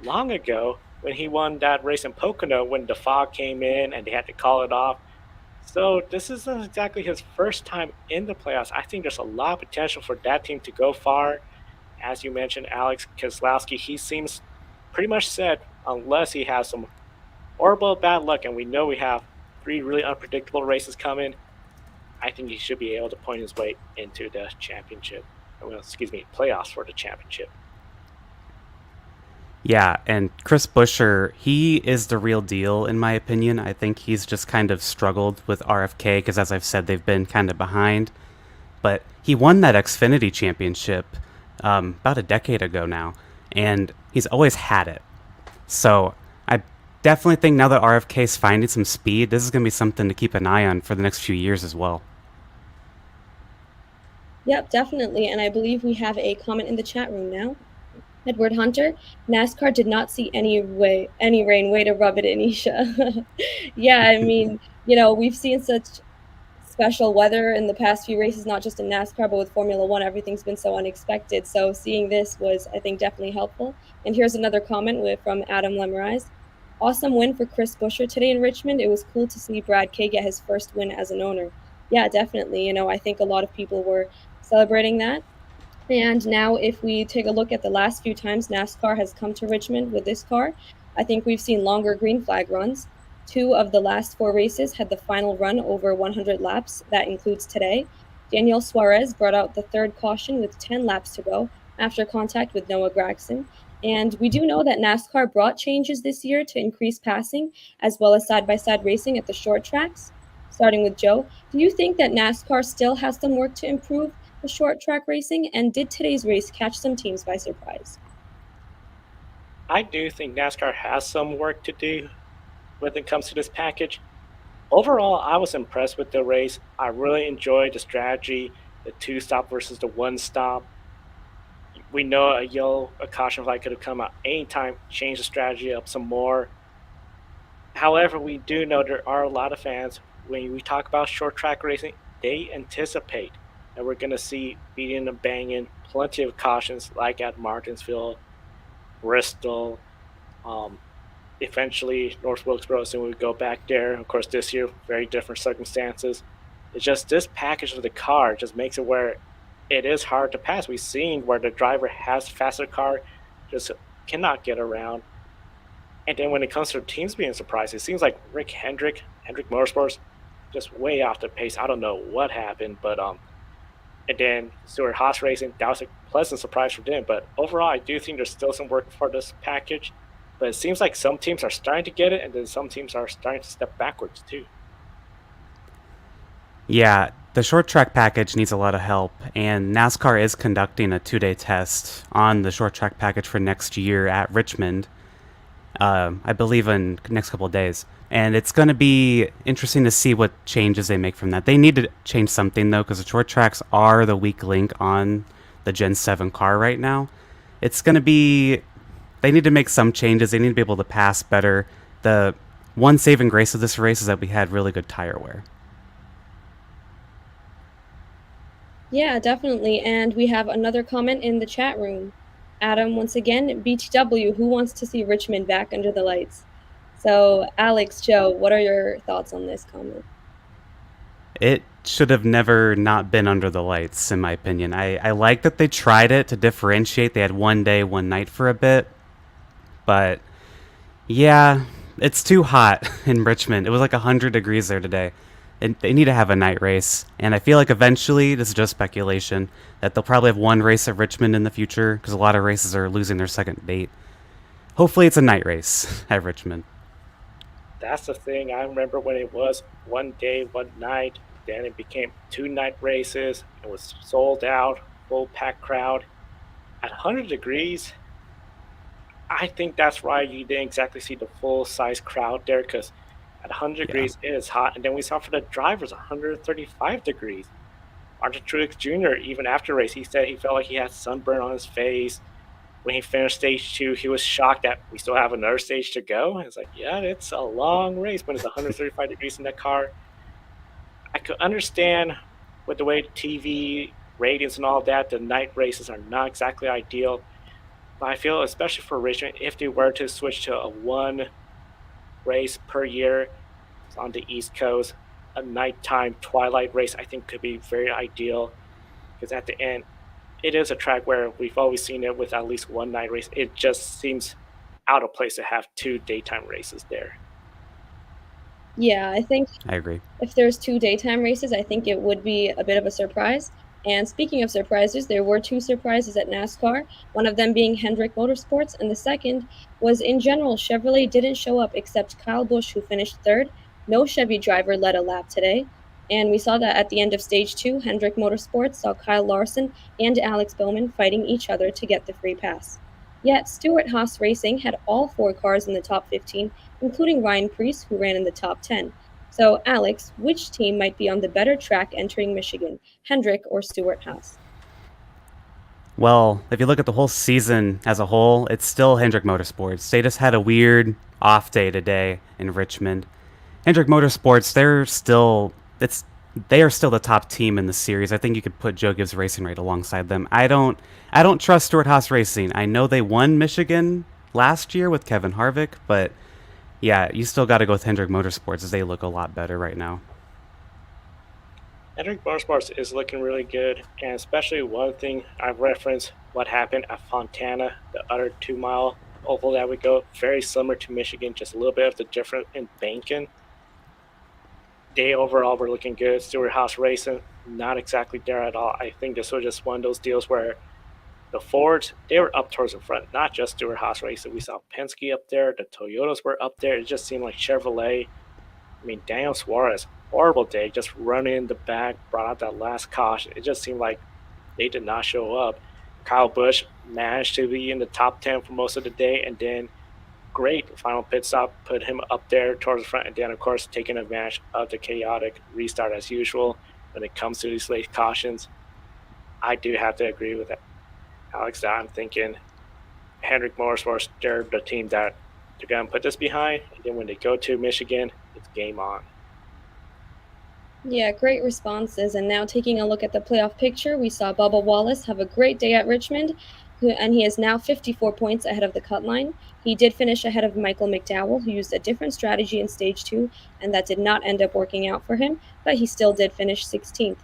long ago when he won that race in Pocono when the fog came in and they had to call it off. So this isn't exactly his first time in the playoffs. I think there's a lot of potential for that team to go far. As you mentioned, Alex Keselowski, he seems pretty much set unless he has some horrible bad luck, and we know we have 3 really unpredictable races coming. I think he should be able to point his way into the championship. Well, playoffs for the championship. Yeah, and Chris Buescher, he is the real deal, in my opinion. I think he's just kind of struggled with RFK because, as I've said, they've been kind of behind. But he won that Xfinity championship about a decade ago now, and he's always had it. So I definitely think now that RFK is finding some speed, this is going to be something to keep an eye on for the next few years as well. Yep, definitely. And I believe we have a comment in the chat room now. Edward Hunter, NASCAR did not see any rain. Way to rub it in, Isha. Yeah, I mean, we've seen such special weather in the past few races, not just in NASCAR, but with Formula One. Everything's been so unexpected. So seeing this was, I think, definitely helpful. And here's another comment from Adam Lemarize. Awesome win for Chris Buescher today in Richmond. It was cool to see Brad K get his first win as an owner. Yeah, definitely. I think a lot of people were celebrating that. And now if we take a look at the last few times NASCAR has come to Richmond with this car, I think we've seen longer green flag runs. 2 of the last 4 races had the final run over 100 laps. That includes today. Daniel Suarez brought out the 3rd caution with 10 laps to go after contact with Noah Gragson. And we do know that NASCAR brought changes this year to increase passing as well as side-by-side racing at the short tracks. Starting with Joe, do you think that NASCAR still has some work to improve the short track racing, and did today's race catch some teams by surprise? I do think NASCAR has some work to do when it comes to this package. overall, I was impressed with the race. I really enjoyed the strategy, the two stop versus the one stop. We know a caution flag could have come out anytime, change the strategy up some more. However, we do know there are a lot of fans, when we talk about short track racing, they anticipate that we're going to see beating and banging plenty of cautions like at Martinsville, Bristol, um, eventually North Wilkesboro, so we would go back there. Of course, this year, very different circumstances. It's just this package of the car just makes it where it is hard to pass. We've seen where the driver has faster car, just cannot get around. And then when it comes to teams being surprised, it seems like Hendrick Motorsports, just way off the pace. I don't know what happened, but and then Stewart Haas Racing, that was a pleasant surprise for them. But overall, I do think there's still some work for this package. But it seems like some teams are starting to get it, and then some teams are starting to step backwards too. Yeah, the short track package needs a lot of help, and NASCAR is conducting a 2-day test on the short track package for next year at Richmond. I believe in the next couple of days. And it's going to be interesting to see what changes they make from that. They need to change something, though, because the short tracks are the weak link on the Gen 7 car right now. It's going to be... They need to make some changes. They need to be able to pass better. The one saving grace of this race is that we had really good tire wear. Yeah, definitely. And we have another comment in the chat room. Adam, once again, BTW, who wants to see Richmond back under the lights? So, Alex, Joe, what are your thoughts on this comment? It should have never not been under the lights, in my opinion. I like that they tried it to differentiate. They had one day, one night for a bit. But, yeah, it's too hot in Richmond. It was like 100 degrees there today. And they need to have a night race. And I feel like eventually, this is just speculation, that they'll probably have one race at Richmond in the future, because a lot of races are losing their second date. Hopefully it's a night race at Richmond. That's the thing. I remember when it was one day, one night. Then it became 2 night races. It was sold out, full packed crowd. At 100 degrees, I think that's why you didn't exactly see the full size crowd there, because at 100 degrees, it is hot. And then we saw for the drivers, 135 degrees. Martin Truex Jr., even after the race, he said he felt like he had sunburn on his face. When he finished stage 2, he was shocked that we still have another stage to go. And it's like, yeah, it's a long race when it's 135 degrees in that car. I could understand with the way TV ratings and all that, the night races are not exactly ideal. But I feel, especially for Richmond, if they were to switch to a 1 race per year on the East Coast, a nighttime twilight race, I think could be very ideal, because at the end, it is a track where we've always seen it with at least one night race. It just seems out of place to have 2 daytime races there. Yeah, I think I agree. If there's 2 daytime races, I think it would be a bit of a surprise. And speaking of surprises, there were 2 surprises at NASCAR, one of them being Hendrick Motorsports, and the second was, in general, Chevrolet didn't show up except Kyle Busch, who finished 3rd. No Chevy driver led a lap today. And we saw that at the end of Stage 2, Hendrick Motorsports saw Kyle Larson and Alex Bowman fighting each other to get the free pass. Yet, Stewart Haas Racing had all 4 cars in the top 15, including Ryan Preece, who ran in the top 10. So, Alex, which team might be on the better track entering Michigan, Hendrick or Stewart Haas? Well, if you look at the whole season as a whole, it's still Hendrick Motorsports. They just had a weird off day today in Richmond. Hendrick Motorsports, they are still the top team in the series. I think you could put Joe Gibbs Racing right alongside them. I don't trust Stewart Haas Racing. I know they won Michigan last year with Kevin Harvick, but yeah, you still got to go with Hendrick Motorsports as they look a lot better right now. Hendrick Motorsports is looking really good, and especially one thing I've referenced, what happened at Fontana, the other 2-mile oval that we go, very similar to Michigan, just a little bit of the difference in banking. They overall were looking good. Stewart Haas Racing, not exactly there at all. I think this was just one of those deals where the Fords, they were up towards the front, not just Stewart Haas Racing. We saw Penske up there. The Toyotas were up there. It just seemed like Chevrolet. I mean, Daniel Suarez, horrible day, just running in the back, brought out that last caution. It just seemed like they did not show up. Kyle Busch managed to be in the top 10 for most of the day, and then great final pit stop, put him up there towards the front, and then, of course, taking advantage of the chaotic restart as usual when it comes to these late cautions. I do have to agree with Alex that I'm thinking Hendrick Motorsports, they're the team that they're going to put this behind, and then when they go to Michigan, it's game on. Yeah, great responses. And now taking a look at the playoff picture, we saw Bubba Wallace have a great day at Richmond, and he is now 54 points ahead of the cut line. He did finish ahead of Michael McDowell, who used a different strategy in stage 2, and that did not end up working out for him, but he still did finish 16th.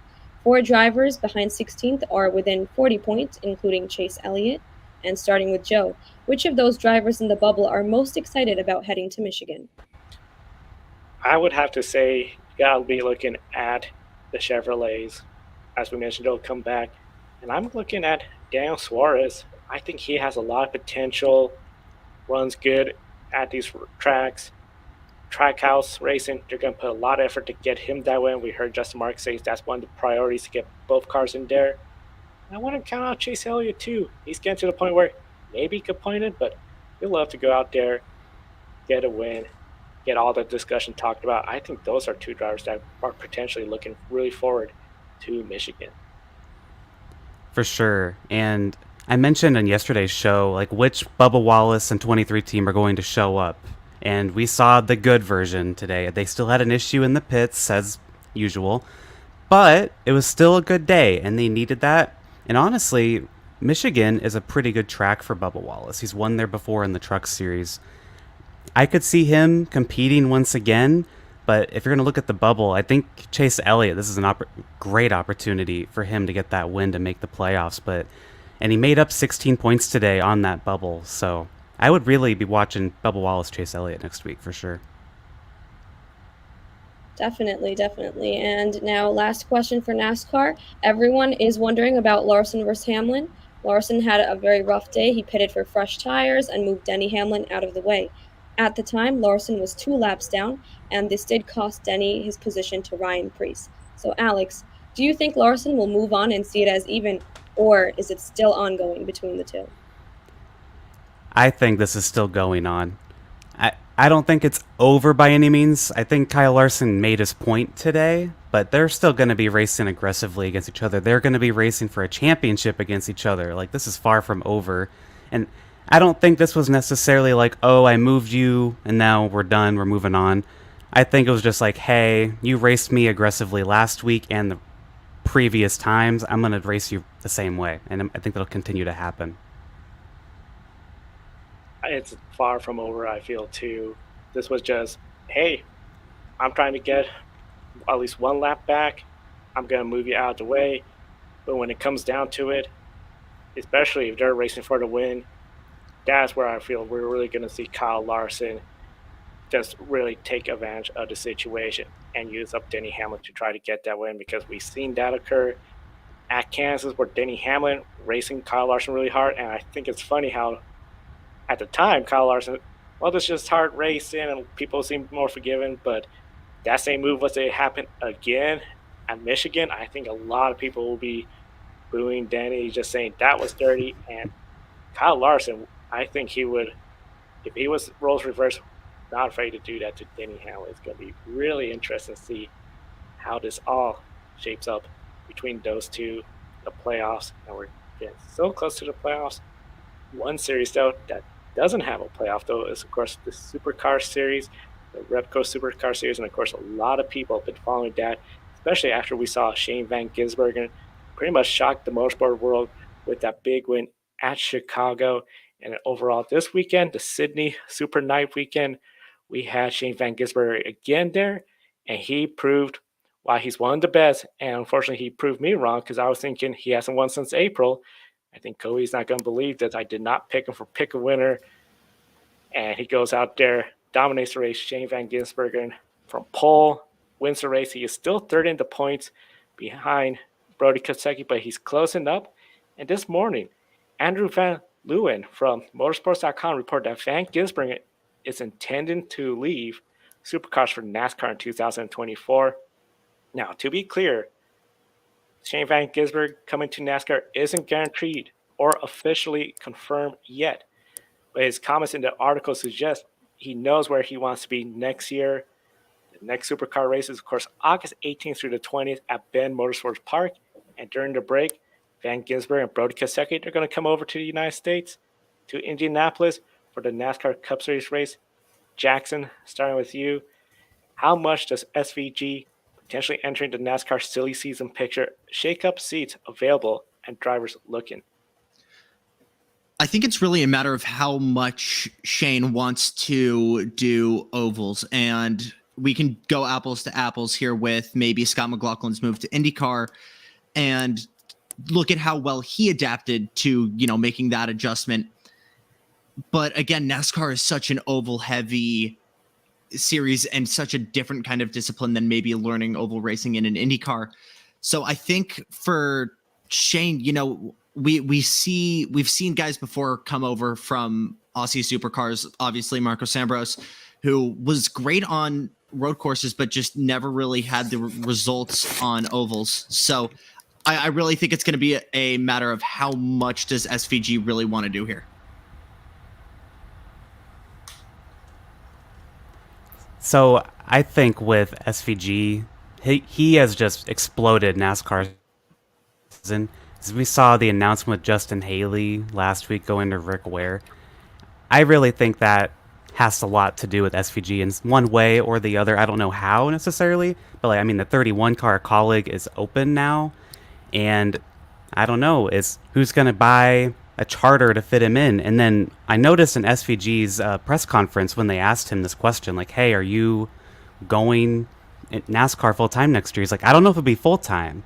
4 drivers behind 16th are within 40 points, including Chase Elliott. And starting with Joe, which of those drivers in the bubble are most excited about heading to Michigan? I would have to say you got to be looking at the Chevrolets. As we mentioned, they'll come back. And I'm looking at Daniel Suarez. I think he has a lot of potential, runs good at these tracks. Trackhouse racing, they're going to put a lot of effort to get him that way. We heard Justin Marks say that's one of the priorities to get both cars in there. And I want to count out Chase Elliott too. He's getting to the point where maybe he could point it, but he'll love to go out there, get a win, get all the discussion talked about. I think those are 2 drivers that are potentially looking really forward to Michigan. For sure. And I mentioned in yesterday's show, like, which Bubba Wallace and 23 team are going to show up. And we saw the good version today. They still had an issue in the pits, as usual. But it was still a good day, and they needed that. And honestly, Michigan is a pretty good track for Bubba Wallace. He's won there before in the Truck Series. I could see him competing once again, but if you're going to look at the bubble, I think Chase Elliott, this is a great opportunity for him to get that win to make the playoffs. And he made up 16 points today on that bubble, so I would really be watching Bubba Wallace, Chase Elliott next week for sure. Definitely, definitely. And now, last question for NASCAR. Everyone is wondering about Larson versus Hamlin. Larson had a very rough day. He pitted for fresh tires and moved Denny Hamlin out of the way. At the time, Larson was 2 laps down, and this did cost Denny his position to Ryan Preece. So, Alex, do you think Larson will move on and see it as even, or is it still ongoing between the two? I think this is still going on. I don't think it's over by any means. I think Kyle Larson made his point today, but they're still going to be racing aggressively against each other. They're going to be racing for a championship against each other. Like, this is far from over. And I don't think this was necessarily like, oh, I moved you and now we're done, we're moving on. I think it was just like, hey, you raced me aggressively last week and the previous times. I'm going to race you the same way. And I think that'll continue to happen. It's far from over, I feel, too. This was just, hey, I'm trying to get at least 1 lap back. I'm going to move you out of the way. But when it comes down to it, especially if they're racing for the win, that's where I feel we're really going to see Kyle Larson just really take advantage of the situation and use up Denny Hamlin to try to get that win, because we've seen that occur at Kansas where Denny Hamlin racing Kyle Larson really hard. And I think it's funny how at the time, Kyle Larson, well, this is just hard racing and people seem more forgiving, but that same move was to happen again at Michigan. I think a lot of people will be booing Denny, just saying that was dirty. And Kyle Larson, I think he would, if he was roles reversed, not afraid to do that to Denny Hamlin. It's going to be really interesting to see how this all shapes up between those two, the playoffs. And we're getting so close to the playoffs. One series, though, that doesn't have a playoff, though, is, of course, the Supercars series, the Repco Supercar series. And, of course, a lot of people have been following that, especially after we saw Shane Van Gisbergen pretty much shock the motorsport world with that big win at Chicago. And overall, this weekend, the Sydney Super Night weekend, we had Shane Van Gisbergen again there, and he proved why he's one of the best. And unfortunately, he proved me wrong, because I was thinking he hasn't won since April. I think Cody's not going to believe that I did not pick him for pick a winner. And he goes out there, dominates the race. Shane Van Gisbergen from pole wins the race. He is still third in the points behind Brody Kosecki, but he's closing up. And this morning, Andrew Van Leeuwen from motorsports.com reported that Van Gisbergen is intending to leave Supercars for NASCAR in 2024. Now, to be clear, Shane Van Gisbergen coming to NASCAR isn't guaranteed or officially confirmed yet. but his comments in the article suggest he knows where he wants to be next year. The next Supercar race is, of course, August 18th through the 20th at Bend Motorsports Park. And during the break, Van Gisbergen and Brody Kosecki are going to come over to the United States, to Indianapolis for the NASCAR Cup Series race. Jackson, starting with you, how much does SVG potentially entering the NASCAR silly season picture shake up seats available and drivers looking? I think it's really a matter of how much Shane wants to do ovals, and we can go apples to apples here with maybe Scott McLaughlin's move to IndyCar and look at how well he adapted to, making that adjustment. But again, NASCAR is such an oval heavy series and such a different kind of discipline than maybe learning oval racing in an IndyCar. So I think for Shane, we've seen guys before come over from Aussie Supercars, obviously Marco Sambros, who was great on road courses, but just never really had the results on ovals. So I really think it's going to be a matter of how much does SVG really want to do here. So I think with SVG, he has just exploded NASCAR season. As we saw the announcement with Justin Haley last week going to Rick Ware, I really think that has a lot to do with SVG in one way or the other. I don't know how necessarily, but the 31 car colleague is open now, and I don't know is who's going to buy a charter to fit him in. And then I noticed in SVG's press conference when they asked him this question, like, hey, are you going in NASCAR full time next year? He's like, I don't know if it'll be full time.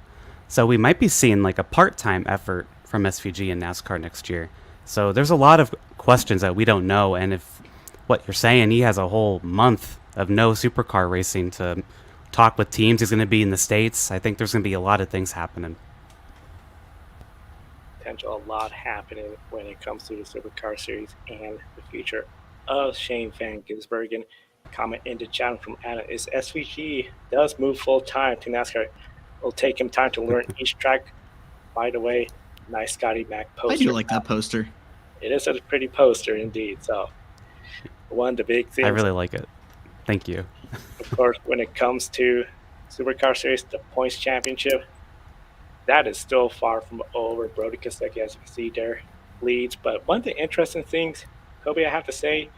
So we might be seeing like a part-time effort from SVG in NASCAR next year. So there's a lot of questions that we don't know. And if what you're saying, he has a whole month of no supercar racing to talk with teams. He's going to be in the States. I think there's going to be a lot of things happening. Potential a lot happening when it comes to the Supercar Series and the future of Shane Van Gisbergen. Comment in the chat from Anna is SVG does move full-time to NASCAR. It'll take him time to learn each track. By the way, nice Scotty Mac poster. I do like that poster. It is a pretty poster indeed. So one of the big things. I really like it. Thank you. Of course, when it comes to Supercar Series, the points championship, that is still far from over. Brody Kosecki, as you can see there, leads. But one of the interesting things, Kobe, I have to say,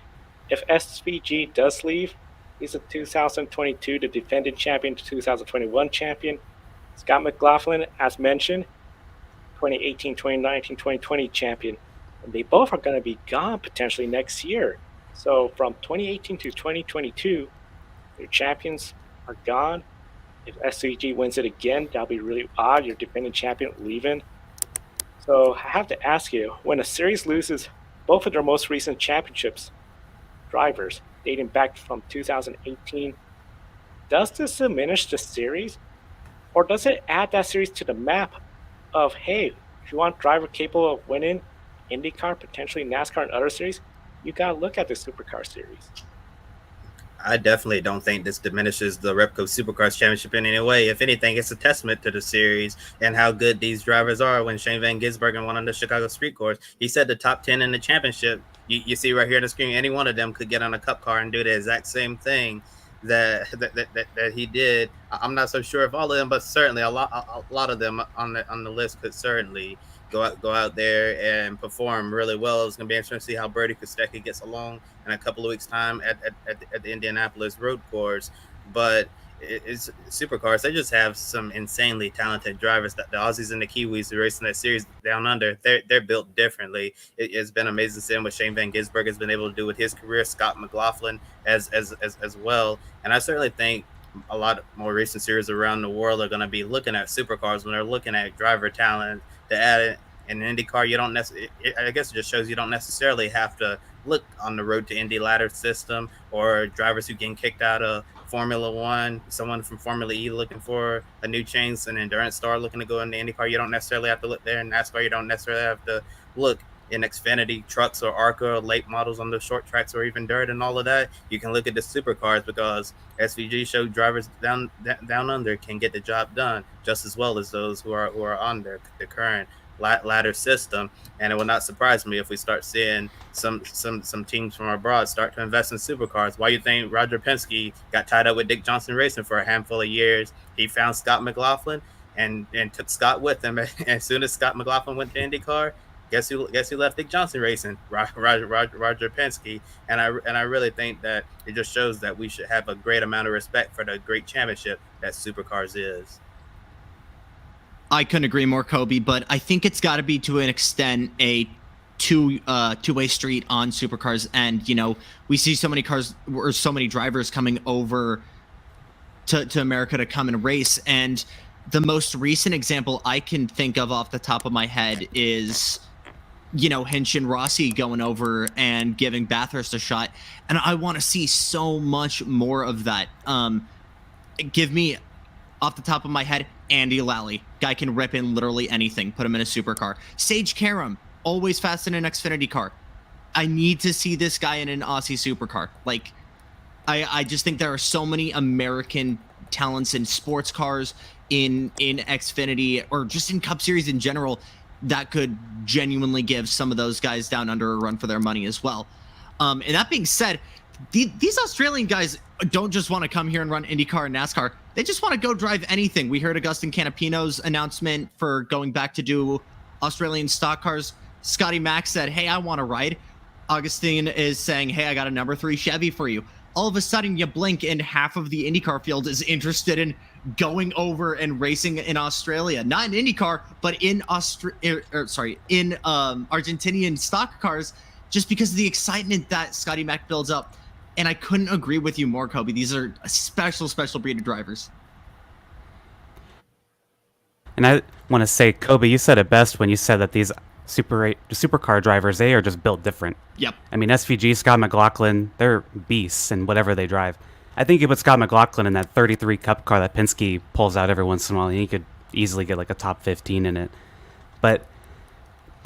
if SVG does leave, he's a 2022, the defending champion, 2021 champion. Scott McLaughlin, as mentioned, 2018, 2019, 2020 champion. And they both are going to be gone potentially next year. So from 2018 to 2022, their champions are gone. If SVG wins it again, that'll be really odd. Your defending champion leaving. So I have to ask you, when a series loses both of their most recent championships, drivers, dating back from 2018, does this diminish the series? Or does it add that series to the map of, hey, if you want a driver capable of winning IndyCar, potentially NASCAR and other series, you got to look at the Supercar Series. I definitely don't think this diminishes the Repco Supercars Championship in any way. If anything, it's a testament to the series and how good these drivers are. When Shane Van Gisbergen won on the Chicago Street Course, he said the top 10 in the championship. You see right here on the screen, any one of them could get on a cup car and do the exact same thing that he did. I'm not so sure if all of them, but certainly a lot of them on the list could certainly go out there and perform really well. It's going to be interesting to see how Brody Kosecki gets along in a couple of weeks' time at the Indianapolis road course. But it's Supercars. They just have some insanely talented drivers. That the Aussies and the Kiwis who are racing that series down under, they're built differently. It's been amazing seeing what Shane Van Gisbergen has been able to do with his career. Scott McLaughlin as well. And I certainly think a lot more racing series around the world are going to be looking at Supercars when they're looking at driver talent to add it. In IndyCar, you don't necessarily. I guess it just shows you don't necessarily have to look on the road to Indy ladder system or drivers who getting kicked out of Formula One, someone from Formula E looking for a new chance, an endurance star looking to go into IndyCar. You don't necessarily have to look there. In NASCAR, you don't necessarily have to look in Xfinity trucks or ARCA or late models on the short tracks or even dirt and all of that. You can look at the Supercars because SVG showed drivers down under can get the job done just as well as those who are on the current ladder system, and it will not surprise me if we start seeing some teams from abroad start to invest in supercars. Why do you think Roger Penske got tied up with Dick Johnson Racing for a handful of years? He found Scott McLaughlin and took Scott with him. As soon as Scott McLaughlin went to IndyCar, guess who left Dick Johnson Racing? Roger Penske. And I really think that it just shows that we should have a great amount of respect for the great championship that Supercars is. I couldn't agree more, Kobe, but I think it's got to be to an extent a two-way street on supercars. And, we see so many cars or so many drivers coming over to America to come and race. And the most recent example I can think of off the top of my head is, Hinch and Rossi going over and giving Bathurst a shot. And I want to see so much more of that. Give me, off the top of my head, Andy Lally. Guy can rip in literally anything. Put him in a supercar. Sage Karam, always fast in an Xfinity car. I need to see this guy in an Aussie supercar. Like, I just think there are so many American talents in sports cars, in Xfinity, or just in Cup Series in general, that could genuinely give some of those guys down under a run for their money as well. And that being said, these Australian guys don't just want to come here and run IndyCar and NASCAR. They just want to go drive anything. We heard Augustin Canapino's announcement for going back to do Australian stock cars. Scotty Mack said, hey, I want to ride. Augustine is saying, hey, I got a number 3 Chevy for you. All of a sudden, you blink and half of the IndyCar field is interested in going over and racing in Australia. Not in IndyCar, but in Argentinian stock cars, just because of the excitement that Scotty Mack builds up. And I couldn't agree with you more, Kobe. These are a special breed of drivers. And I want to say, Kobe, you said it best when you said that these supercar drivers, they are just built different. Yep. I mean, SVG, Scott McLaughlin, they're beasts in whatever they drive. I think you put Scott McLaughlin in that 33 Cup car that Penske pulls out every once in a while, and he could easily get like a top 15 in it. But,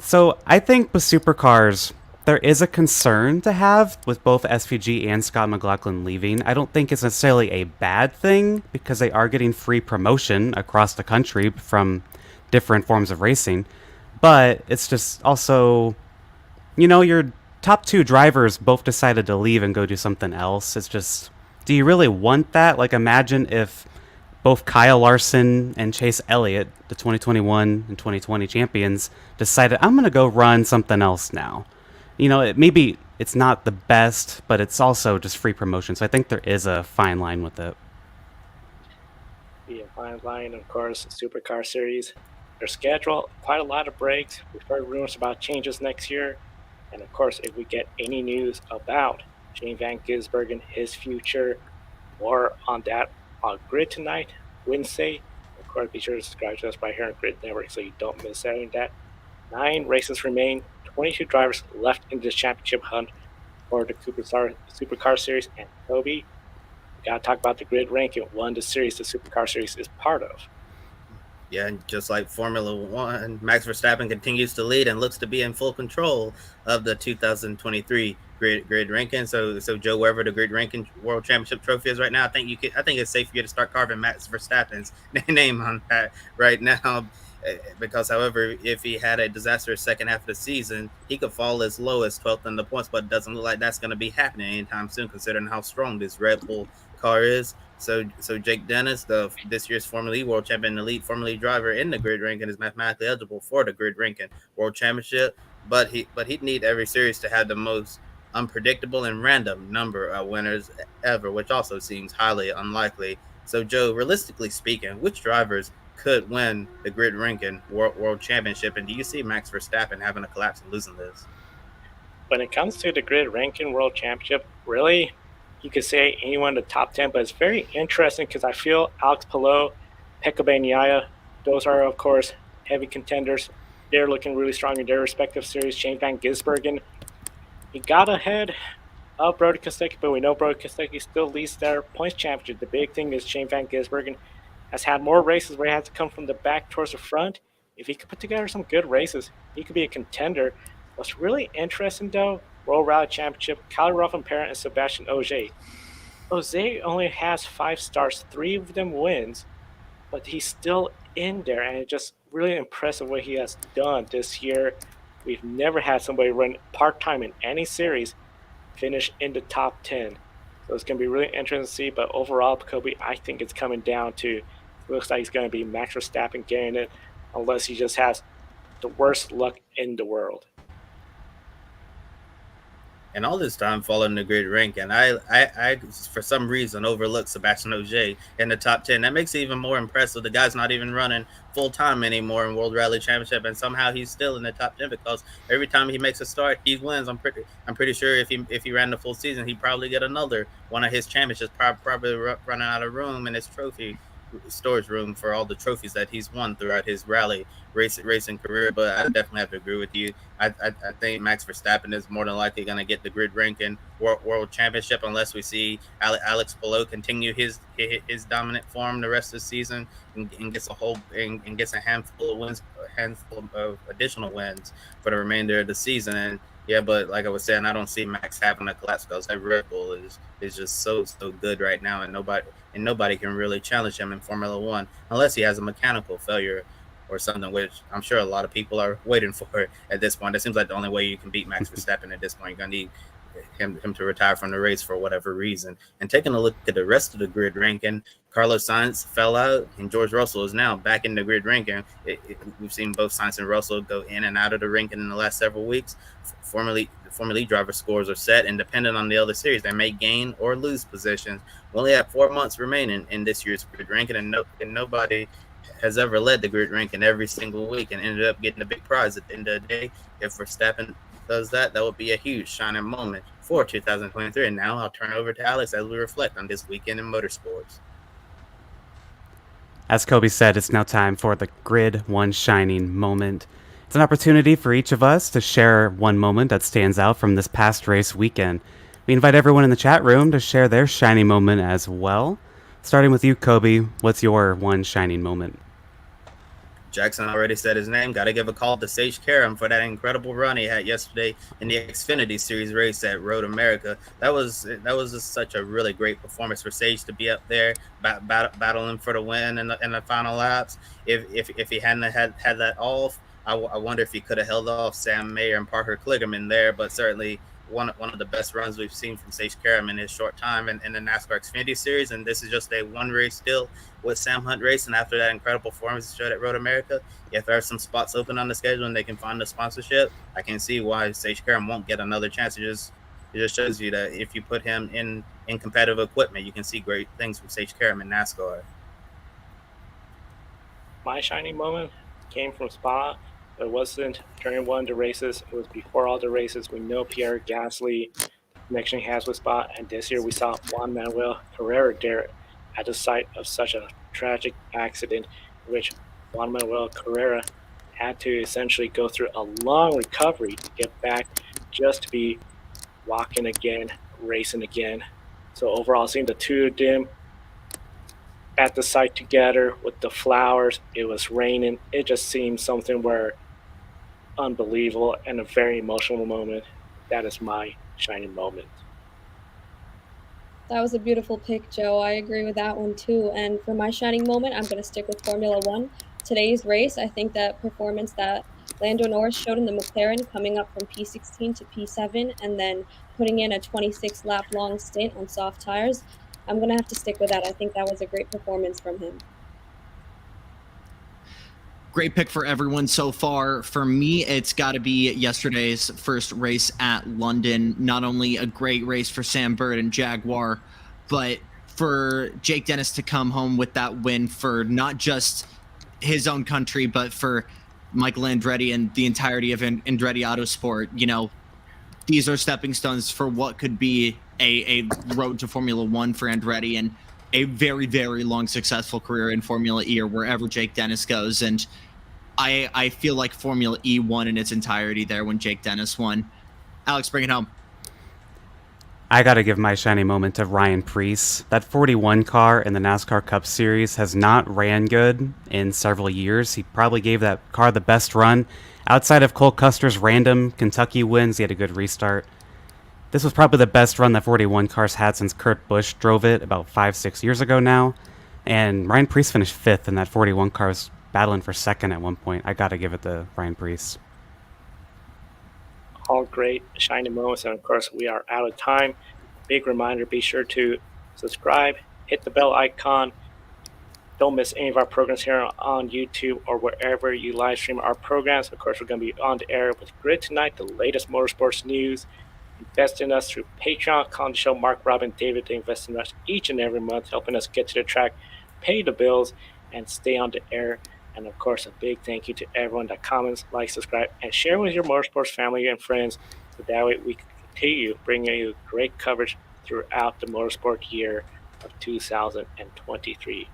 so I think with supercars, there is a concern to have with both SVG and Scott McLaughlin leaving. I don't think it's necessarily a bad thing because they are getting free promotion across the country from different forms of racing. But it's just also, your top 2 drivers both decided to leave and go do something else. It's just, do you really want that? Like, imagine if both Kyle Larson and Chase Elliott, the 2021 and 2020 champions, decided, I'm going to go run something else now. Maybe it's not the best, but it's also just free promotion. So I think there is a fine line with it. The fine line, of course, Supercar Series. Their schedule, quite a lot of breaks. We've heard rumors about changes next year. And of course, if we get any news about Shane Van Gisbergen, his future, more on that on Grid tonight, Wednesday. Of course, be sure to subscribe to us right here on Grid Network so you don't miss out on that. 9 races remain. 22 drivers left in this championship hunt for the Supercar Series. And Kobe, we got to talk about the grid ranking, one the series the Supercar Series is part of. Yeah, and just like Formula One, Max Verstappen continues to lead and looks to be in full control of the 2023 grid ranking. So Joe, wherever the grid ranking World Championship trophy is right now, I think it's safe for you to start carving Max Verstappen's name on that right now. Because, however, if he had a disastrous second half of the season, he could fall as low as 12th in the points, but it doesn't look like that's going to be happening anytime soon, considering how strong this Red Bull car is. So Jake Dennis, this year's Formula E World Champion, elite Formula E driver in the grid ranking, is mathematically eligible for the grid ranking World Championship, but he'd need every series to have the most unpredictable and random number of winners ever, which also seems highly unlikely. So, Joe, realistically speaking, which drivers could win the grid ranking world championship, and do you see Max Verstappen having a collapse and losing this? When it comes to the grid ranking world championship, really, you could say anyone in the top 10, but it's very interesting because I feel Alex Palou, Pekka Bagnaia, those are, of course, heavy contenders. They're looking really strong in their respective series. Shane Van Gisbergen, he got ahead of Brody Kostecki, but we know Brody Kostecki still leads their points championship. The big thing is Shane Van Gisbergen has had more races where he had to come from the back towards the front. If he could put together some good races, he could be a contender. What's really interesting, though, World Rally Championship, Kyle Rovanpera and Sebastian Ogier. Ogier only has 5 starts, 3 of them wins, but he's still in there, and it just really impressive what he has done this year. We've never had somebody run part-time in any series finish in the top 10. So it's going to be really interesting to see. But overall, Kobe, I think it's coming down to, it looks like he's going to be Max Verstappen getting it, unless he just has the worst luck in the world. And all this time following the grid rank, and I for some reason overlooked Sebastian Ogier in the top 10. That makes it even more impressive. The guy's not even running full time anymore in World Rally Championship, and somehow he's still in the top 10 because every time he makes a start, he wins. I'm pretty sure if he ran the full season, he'd probably get another one of his championships. Probably running out of room in his trophy storage room for all the trophies that he's won throughout his racing career. But I definitely have to agree with you. I think Max Verstappen is more than likely going to get the grid ranking world championship unless we see Alex Palou continue his dominant form the rest of the season and gets a handful of wins, a handful of additional wins for the remainder of the season. And yeah, but like I was saying, I don't see Max having a collapse because that Red Bull is just so good right now, and nobody can really challenge him in Formula One unless he has a mechanical failure or something, which I'm sure a lot of people are waiting for at this point. It seems like the only way you can beat Max Verstappen at this point, you're gonna need him to retire from the race for whatever reason. And taking a look at the rest of the grid ranking, Carlos Sainz fell out, and George Russell is now back in the grid ranking. We've seen both Sainz and Russell go in and out of the ranking in the last several weeks. Formula E driver scores are set, and depending on the other series, they may gain or lose positions. We only have 4 months remaining in this year's grid ranking, and nobody has ever led the grid ranking every single week and ended up getting a big prize at the end of the day. If Verstappen does that would be a huge shining moment for 2023. And now I'll turn over to Alex as we reflect on this weekend in motorsports. As Kobe said, it's now time for the Grid One Shining Moment. It's an opportunity for each of us to share one moment that stands out from this past race weekend. We invite everyone in the chat room to share their shining moment as well. Starting with you, Kobe, what's your one shining moment? Jackson already said his name. Got to give a call to Sage Karam for that incredible run he had yesterday in the Xfinity Series race at Road America. That was just such a really great performance for Sage to be up there battling for the win in the final laps. If he hadn't had that off, I wonder if he could have held off Sam Mayer and Parker Kligerman there. But certainly one of the best runs we've seen from Sage Karam in his short time in the NASCAR Xfinity Series. And this is just a one race still with Sam Hunt racing after that incredible performance he showed at Road America. If there are some spots open on the schedule and they can find the sponsorship, I can see why Sage Karam won't get another chance. It just shows you that if you put him in competitive equipment, you can see great things from Sage Karam in NASCAR. My shining moment came from Spa. It wasn't during one of the races. It was before all the races. We know Pierre Gasly, the connection he has with Spa, and this year we saw Juan Manuel Carrera there at the site of such a tragic accident, in which Juan Manuel Carrera had to essentially go through a long recovery to get back just to be walking again, racing again. So overall, seeing the two of them at the site together with the flowers, it was raining. It just seemed something where unbelievable and a very emotional moment. That is my shining moment. That was a beautiful pick, Joe. I agree with that one too. And for my shining moment, I'm going to stick with Formula One. Today's race, I think that performance that Lando Norris showed in the McLaren, coming up from P16 to P7 and then putting in a 26 lap long stint on soft tires, I'm going to have to stick with that. I think that was a great performance from him. Great pick for everyone so far. For me, it's got to be yesterday's first race at London. Not only a great race for Sam Bird and Jaguar, but for Jake Dennis to come home with that win for not just his own country, but for Michael Andretti and the entirety of Andretti Autosport. You know, these are stepping stones for what could be a road to Formula One for Andretti and a very, very long, successful career in Formula E or wherever Jake Dennis goes. And I feel like Formula E won in its entirety there when Jake Dennis won. Alex, bring it home. I got to give my shining moment to Ryan Preece. That 41 car in the NASCAR Cup Series has not ran good in several years. He probably gave that car the best run. Outside of Cole Custer's random Kentucky wins, he had a good restart. This was probably the best run that 41 car's had since Kurt Busch drove it about 5-6 years ago now. And Ryan Preece finished 5th in that 41 car's battling for second at one point. I got to give it to Ryan Preece. All great shiny moments, and of course we are out of time. Big reminder, be sure to subscribe, hit the bell icon. Don't miss any of our programs here on YouTube or wherever you live stream our programs. Of course, we're going to be on the air with Grid Tonight, the latest motorsports news. Invest in us through Patreon. Call the show Mark, Robin, David. They invest in us each and every month, helping us get to the track, pay the bills, and stay on the air. And of course, a big thank you to everyone that comments, likes, subscribe, and share with your motorsports family and friends. So that way we can continue bringing you great coverage throughout the motorsport year of 2023.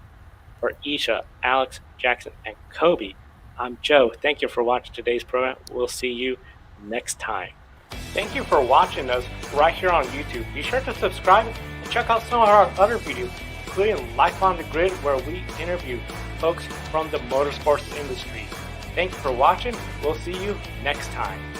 For Isha, Alex, Jackson, and Kobe, I'm Joe. Thank you for watching today's program. We'll see you next time. Thank you for watching us right here on YouTube. Be sure to subscribe and check out some of our other videos, including Life on the Grid, where we interview folks from the motorsports industry. Thank you for watching. We'll see you next time.